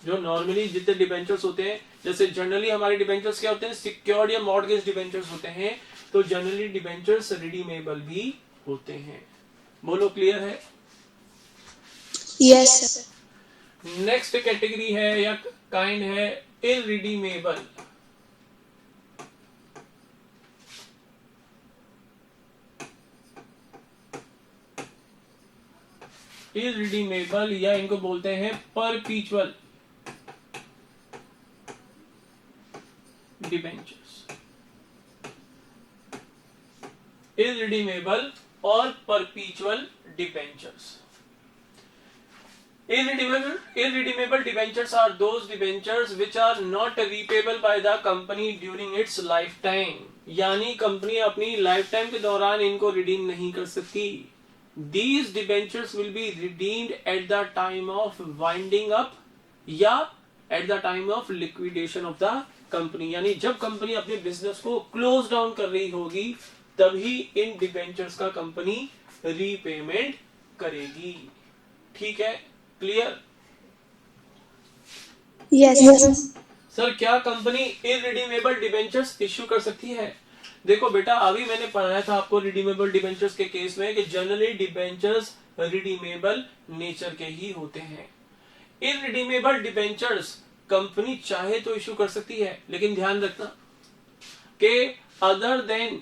जो normally जितने debentures होते हैं, जैसे generally हमारे debentures क्या होते हैं, सिक्योर्ड या मॉर्गेज डिबेंचर्स होते हैं, तो जनरली डिबेंचर्स रिडीमेबल भी होते हैं। बोलो क्लियर है? Yes, sir. नेक्स्ट कैटेगरी है या काइंड है इररिडीमेबल। इररिडीमेबल या इनको बोलते हैं परपीचुअल डिबेंचर्स। इररिडीमेबल और परपीचुअल debentures. Irredeemable debentures are those debentures which are not repayable by the company during its lifetime, यानी कंपनी अपनी लाइफ टाइम के दौरान इनको रिडीम नहीं कर सकती। These debentures will be redeemed at the time of winding up या at the time of liquidation of the company, यानी जब कंपनी अपने बिजनेस को क्लोज डाउन कर रही होगी तभी इन डिबेंचर्स का कंपनी रीपेमेंट करेगी। ठीक है, क्लियर? Yes, sir. सर क्या कंपनी इररिडीमेबल डिबेंचर्स इश्यू कर सकती है? देखो बेटा, अभी मैंने पढ़ाया था आपको रिडीमेबल डिबेंचर्स के केस में कि जनरली डिबेंचर्स रिडीमेबल नेचर के ही होते हैं। इररिडीमेबल डिबेंचर्स कंपनी चाहे तो इश्यू कर सकती है, लेकिन ध्यान रखना कि other than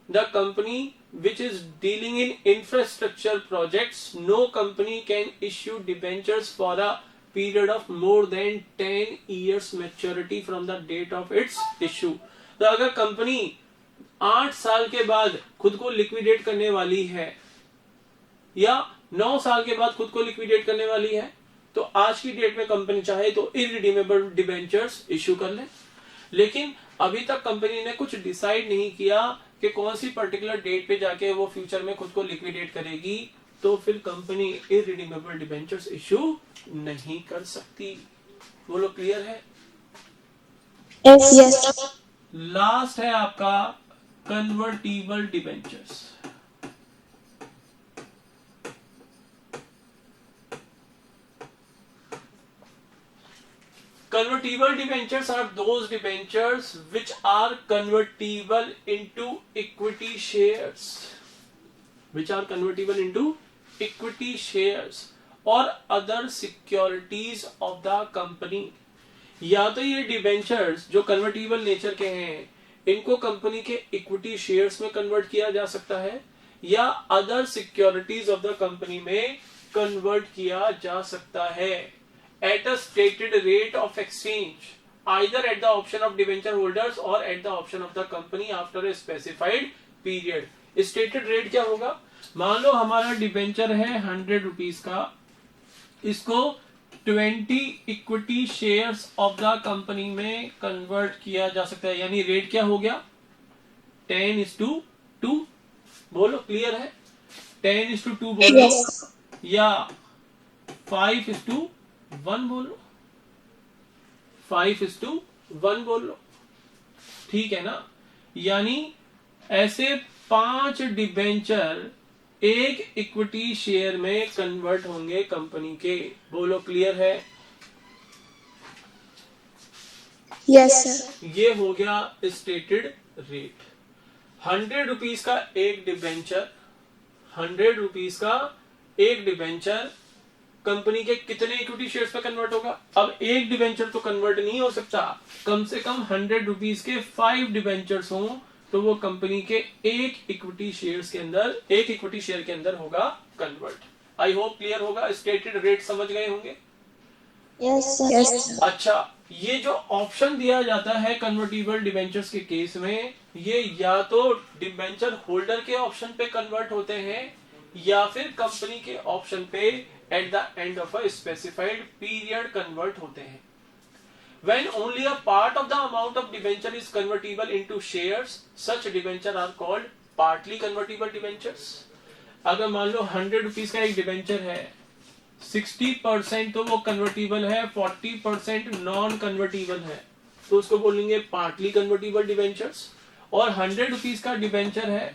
the company which is dealing in infrastructure projects, no company can issue debentures for a period of more than 10 years maturity from the date of its issue. तो अगर कंपनी 8 साल के बाद खुद को लिक्विडेट करने वाली है या 9 साल के बाद खुद को लिक्विडेट करने वाली है, तो आज की डेट में कंपनी चाहे तो इररिडीमेबल डिबेंचर्स इश्यू कर ले। लेकिन अभी तक कंपनी ने कुछ डिसाइड नहीं किया कि कौन सी पर्टिकुलर डेट पे जाके वो फ्यूचर में खुद को लिक्विडेट करेगी, तो फिर कंपनी इररिडीमेबल डिबेंचर्स इश्यू नहीं कर सकती। बोलो क्लियर है? Yes, sir. लास्ट है आपका convertible debentures. Convertible debentures are those debentures which are convertible into equity shares, which are convertible into equity shares or other securities of the company. या तो ये डिबेंचर्स जो कन्वर्टिबल नेचर के हैं इनको company के इक्विटी शेयर्स में convert किया जा सकता है या other securities of the company में कन्वर्ट किया जा सकता है at a stated rate of exchange, either at the option of debenture holders or at the option of the company after a specified period. Stated rate क्या होगा? मान लो हमारा debenture है 100 रुपीज का, इसको 20 equity shares of the company में convert किया जा सकता है, यानी रेट क्या हो गया? 10:2। बोलो क्लियर है? 10:2 बोलो या 5:1 बोलो, 5:1 बोलो, ठीक है ना? यानी ऐसे 5 डिबेंचर एक इक्विटी शेयर में कन्वर्ट होंगे कंपनी के। बोलो क्लियर है? Yes, sir. ये हो गया स्टेटेड रेट। 100 रुपीज का एक डिबेंचर, 100 रुपीज का एक डिबेंचर कंपनी के कितने इक्विटी शेयर्स पे कन्वर्ट होगा? अब एक डिबेंचर तो कन्वर्ट नहीं हो सकता, कम से कम 100 रुपीज के 5 डिबेंचर्स हों तो वो कंपनी के एक इक्विटी शेयर्स के अंदर, एक इक्विटी शेयर के अंदर होगा कन्वर्ट। आई होप क्लियर होगा, स्टेटेड रेट समझ गए होंगे। Yes, sir. Yes, sir. अच्छा, ये जो ऑप्शन दिया जाता है कन्वर्टिबल डिबेंचर्स के केस में, ये या तो डिबेंचर होल्डर के ऑप्शन पे कन्वर्ट होते हैं या फिर कंपनी के ऑप्शन पे eight the end of a specified period convert होते हैं। When only a part of the amount of debenture is convertible into shares, such debenture are called partly convertible debentures. अगर मान लो 100 रुपीज का एक debenture है, 60% तो वो कन्वर्टिबल है, 40% नॉन कन्वर्टिबल है, तो उसको बोलेंगे पार्टली कन्वर्टिबल डिबेंचर्स। और 100 रुपीज का डिबेंचर है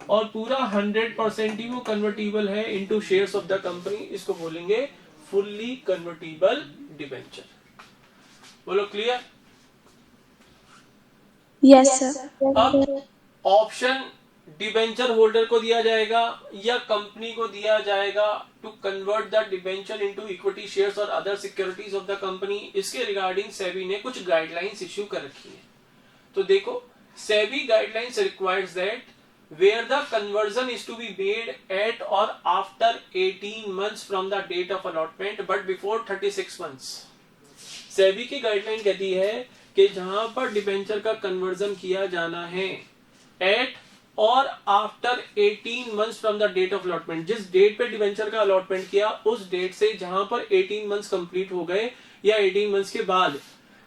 और पूरा 100% ही वो कन्वर्टिबल है into shares of the company, इसको बोलेंगे फुल्ली कन्वर्टिबल डिबेंचर। बोलो क्लियर? Yes, sir. अब ऑप्शन डिबेंचर होल्डर को दिया जाएगा या कंपनी को दिया जाएगा to convert the debenture into equity shares और other securities of the company. इसके रिगार्डिंग सेबी ने कुछ गाइडलाइंस इश्यू कर रखी है। तो देखो, SEBI guidelines requires that where the conversion is to be made at or after 18 months from the date of allotment but before 36 months। SEBI की गाइडलाइन कहती है कि जहां पर डिबेंचर का कन्वर्जन किया जाना है एट और after 18 months from the date of allotment, जिस डेट पे डिबेंचर का अलॉटमेंट किया उस डेट से जहां पर 18 मंथ्स कंप्लीट हो गए या 18 मंथ्स के बाद,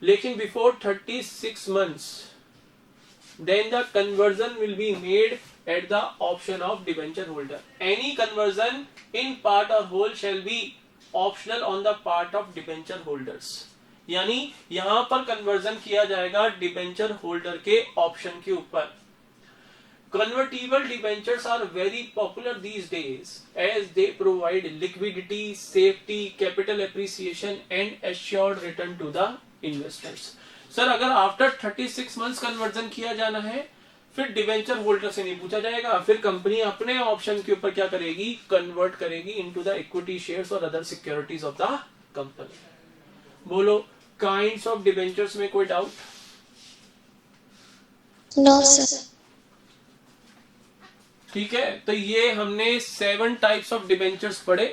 लेकिन before 36 months, then the conversion will be made at the option of debenture holder. Any conversion in part or whole shall be optional on the part of debenture holders। यानी यहां पर conversion किया जाएगा debenture holder के option के ऊपर। Convertible debentures are very popular these days as they provide liquidity, safety, capital appreciation and assured return to the investors। Sir अगर after 36 months conversion किया जाना है फिर डिबेंचर होल्डर से नहीं पूछा जाएगा, फिर कंपनी अपने ऑप्शन के ऊपर क्या करेगी? कन्वर्ट करेगी इनटू द इक्विटी शेयर्स और other securities of the company. बोलो काइंड्स ऑफ डिबेंचर्स में कोई डाउट? No, sir. ठीक है, तो ये हमने 7 टाइप्स ऑफ डिबेंचर्स पढ़े।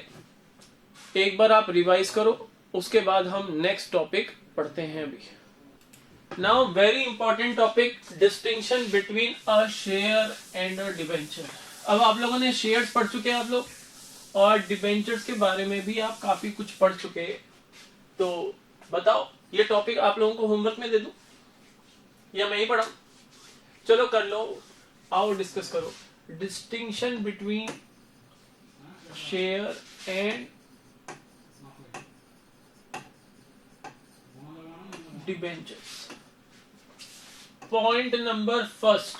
एक बार आप रिवाइज करो, उसके बाद हम नेक्स्ट टॉपिक पढ़ते हैं अभी। Now very important topic, distinction between a share and a debenture. अब आप लोगों ने शेयर्स पढ़ चुके हैं आप लोग, और डिबेंचर्स के बारे में भी आप काफी कुछ पढ़ चुके हैं। तो बताओ, ये टॉपिक आप लोगों को होमवर्क में दे दूं या मैं ही पढ़ाऊं? चलो कर लो, आओ डिस्कस करो। Distinction between share and debentures. Point number first,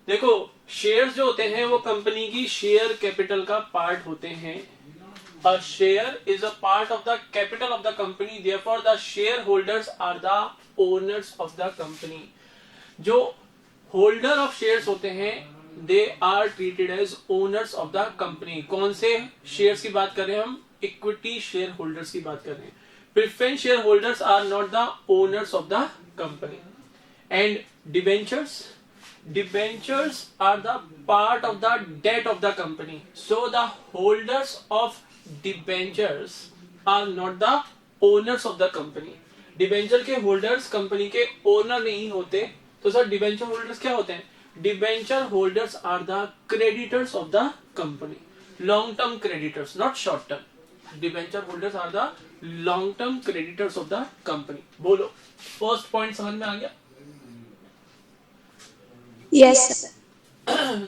देखो शेयर्स जो होते हैं वो कंपनी की शेयर कैपिटल का पार्ट होते हैं। A share is a part of the capital of the company, therefore the share holders are the owners of the company. जो होल्डर ऑफ शेयर्स होते हैं they are treated as owners of the company. कौन से shares की बात कर रहे हैं हम? इक्विटी शेयर होल्डर्स की बात कर रहे हैं। Preference share holders are not the owners of the company. And debentures are the part of the debt of the company, so the holders of debentures are not the owners of the company। Debenture के holders company के owner नहीं होते। तो sir debenture holders क्या होते हैं? Debenture holders are the creditors of the company, long term creditors, not short term. Debenture holders are the long term creditors of the company. बोलो, first point समझ में आ गया? Yes, sir.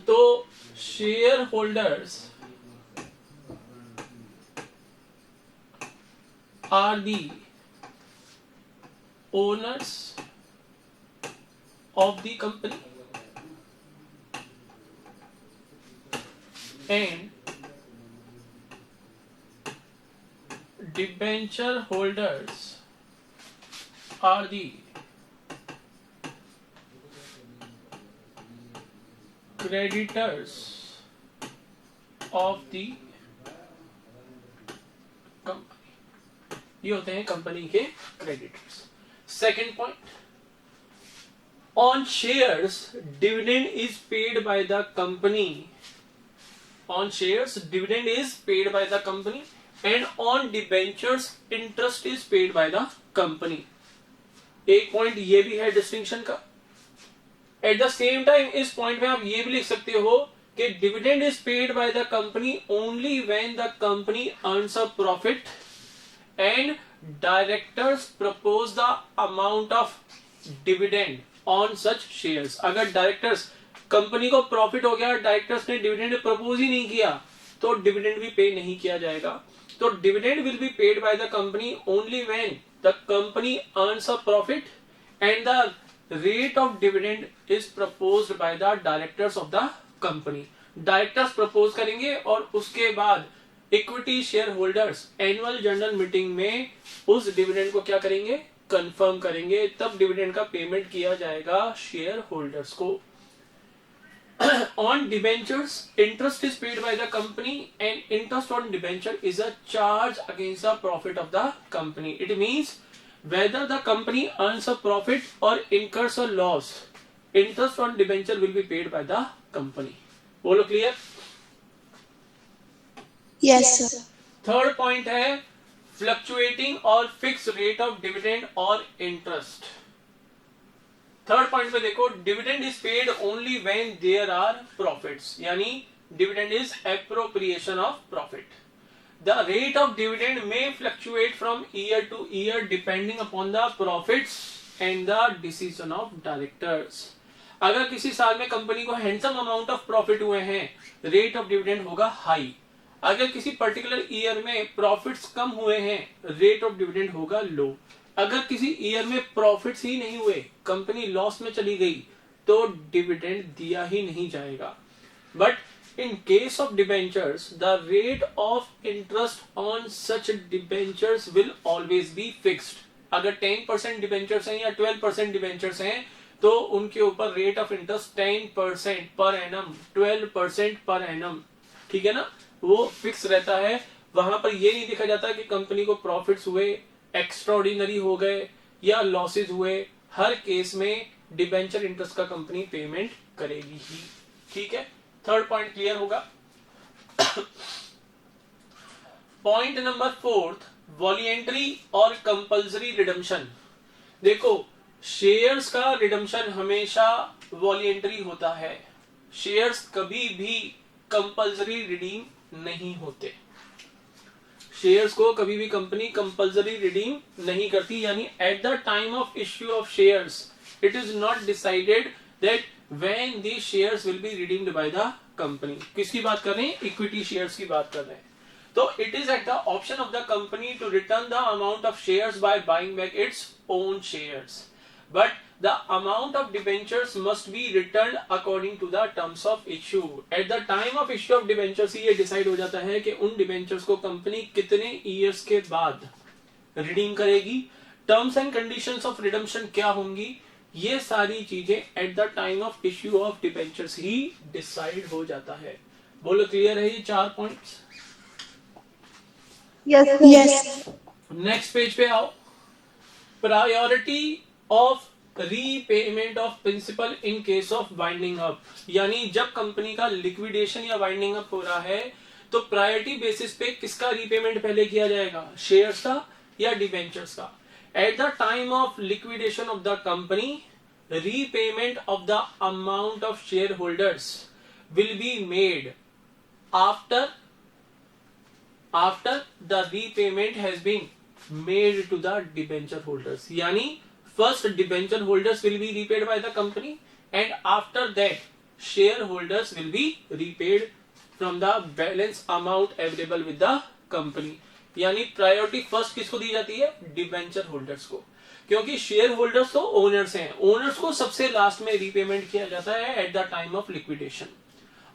तो share holders are the owners of the company and debenture holders are the creditors of the company, ये होते हैं company के creditors. Second point, on shares dividend is paid by the company, on shares dividend is paid by the company and on debentures interest is paid by the company। एक point ये भी है distinction का। At the same time इस point में आप ये भी लिख सकते हो कि dividend is paid by the company only when the company earns a profit and directors propose the amount of dividend on such shares. अगर डायरेक्टर्स, कंपनी को प्रॉफिट हो गया, डायरेक्टर्स ने डिविडेंड प्रपोज ही नहीं किया, तो डिविडेंड भी पे नहीं किया जाएगा। तो dividend will be paid by the company only when the company earns a profit and the rate of dividend is proposed by the directors of the company. Directors propose करेंगे और उसके बाद equity share holders annual general meeting में उस dividend को क्या करेंगे, confirm करेंगे, तब डिविडेंड का पेमेंट किया जाएगा शेयर होल्डर्स को। On debentures, interest is paid by the company and interest on debenture is a charge against the profit of the company. It means whether the company earns a profit or incurs a loss, interest on debenture will be paid by the company. बोलो clear? Yes, sir. Third point है fluctuating और fix rate of dividend और interest. Third point में देखो, dividend is paid only when there are profits, यानी dividend is appropriation of profit. The rate of dividend may fluctuate from year to year depending upon the profits and the decision of directors. अगर किसी साल में company को handsome amount of profit हुए हैं, rate of dividend होगा high. अगर किसी पर्टिकुलर ईयर में प्रॉफिट्स कम हुए हैं, रेट ऑफ डिविडेंड होगा लो। अगर किसी ईयर में प्रॉफिट्स ही नहीं हुए, कंपनी लॉस में चली गई, तो डिविडेंड दिया ही नहीं जाएगा। But in case of debentures the rate of interest on such debentures will always be fixed. अगर 10% डिबेंचर्स हैं या 12% डिबेंचर्स हैं, तो उनके ऊपर rate of interest 10% per annum, 12% per annum, ठीक है ना, वो फिक्स रहता है। वहां पर ये नहीं देखा जाता कि कंपनी को प्रॉफिट्स हुए, एक्स्ट्राऑर्डिनरी हो गए या लॉसेज हुए। हर केस में डिबेंचर इंटरेस्ट का कंपनी पेमेंट करेगी ही। ठीक है, थर्ड पॉइंट क्लियर होगा। पॉइंट नंबर फोर्थ, वॉलंटरी और कंपल्सरी रिडम्पशन। देखो, शेयर्स का रिडम्पशन हमेशा वॉलंटरी होता है, शेयर्स कभी भी कंपल्सरी रिडीम नहीं होते। शेयर्स को कभी भी कंपनी कंपल्सरी रिडीम नहीं करती, यानी eight the time of issue of shares it is not decided that when the shares will be redeemed bye the company. किसकी बात कर रहे हैं? इक्विटी शेयर्स की बात कर रहे हैं। तो it is at the option of the company to return the amount of shares by buying back its own shares, but the amount of debentures must be returned according to the terms of issue. At the time of issue of debentures ये decide हो जाता है कि उन debentures को company कितने years के बाद रिडीम करेगी, terms and conditions of redemption क्या होंगी, ये सारी चीजें eight the time of issue of debentures he decide हो जाता है। बोलो क्लियर है ये 4 पॉइंट्स? Yes. नेक्स्ट पेज पे आओ। Priority of repayment of principal in case of winding up, यानी जब कंपनी का लिक्विडेशन या वाइंडिंग अप हो रहा है, तो प्रायोरिटी बेसिस पे किसका रीपेमेंट पहले किया जाएगा, शेयर्स का या डिबेंचर्स का? Eight the time of liquidation of the company, repayment of the amount of share holders will be made after the repayment has been made to the debenture holders, yani first debenture holders will be repaid by the company and after that shareholders will be repaid from the balance amount available with the company। यानी priority first किसको दी जाती है? Debenture holders को, क्योंकि share holders तो owners हैं, owners को सबसे लास्ट में रीपेमेंट किया जाता है eight the time of liquidation.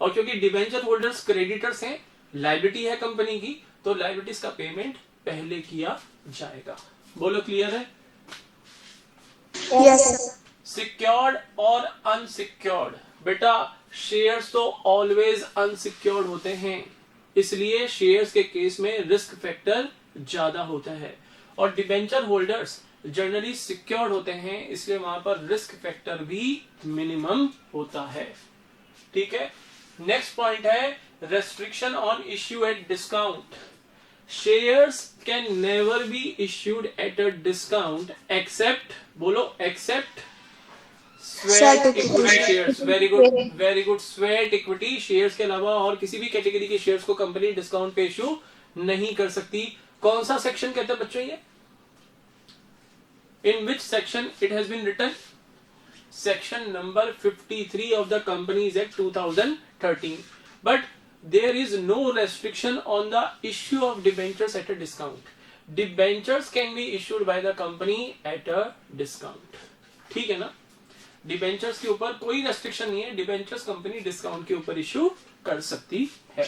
और क्योंकि डिबेंचर होल्डर्स क्रेडिटर्स हैं, लायबिलिटी है कंपनी की, तो लायबिलिटीज का पेमेंट पहले किया जाएगा। बोलो क्लियर है? Yes. सिक्योर्ड और अनसिक्योर्ड। बेटा शेयर्स तो ऑलवेज अनसिक्योर्ड होते हैं, इसलिए शेयर्स के केस में रिस्क फैक्टर ज्यादा होता है, और डिबेंचर होल्डर्स जनरली सिक्योर्ड होते हैं, इसलिए वहां पर रिस्क फैक्टर भी मिनिमम होता है। ठीक है, नेक्स्ट पॉइंट है restriction on issue at discount. Shares can never be issued at a discount except, बोलो except sweat Sweat equity equity. Shares. Very good, very good. Sweat equity shares के अलावा और किसी भी कैटेगरी के शेयर्स को company discount पे issue नहीं कर सकती। कौन सा सेक्शन कहते हैं बच्चों ये? In which section it has been written? Section number 53 of the Companies Act 2013. But there is no restriction on the issue of debentures at a discount. Debentures can be issued by the company at a discount. ठीक है ना? Debentures के ऊपर कोई restriction नहीं है, debentures company discount के ऊपर इश्यू कर सकती है।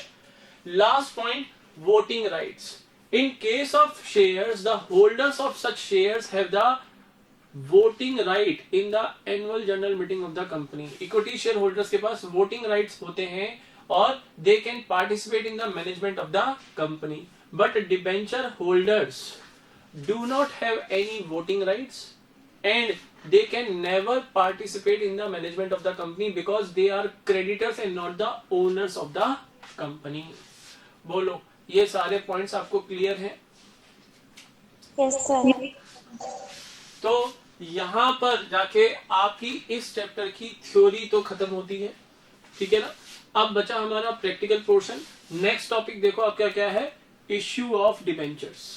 Last point, voting rights. In case of shares the holders of such shares have the voting right in the annual general meeting of the company. Equity share holders के पास voting rights होते हैं और they can participate in the management of the company, but debenture holders do not have any voting rights and they can never participate in the management of the company because they are creditors and not the owners of the company. बोलो, ये सारे points आपको clear हैं? Yes, sir. तो यहां पर जाके आपकी इस चैप्टर की थ्योरी तो खत्म होती है, ठीक है ना? अब बचा हमारा प्रैक्टिकल पोर्शन। नेक्स्ट टॉपिक देखो आपका क्या है, इश्यू ऑफ डिबेंचर्स।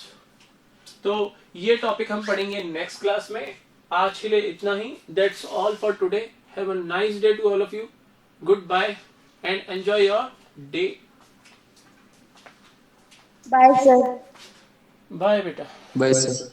तो ये टॉपिक हम पढ़ेंगे नेक्स्ट क्लास में। आज के लिए इतना ही। That's all for today. Have a nice day to all of you. Good bye and enjoy your day. Bye, sir. Bye बेटा। Bye, sir.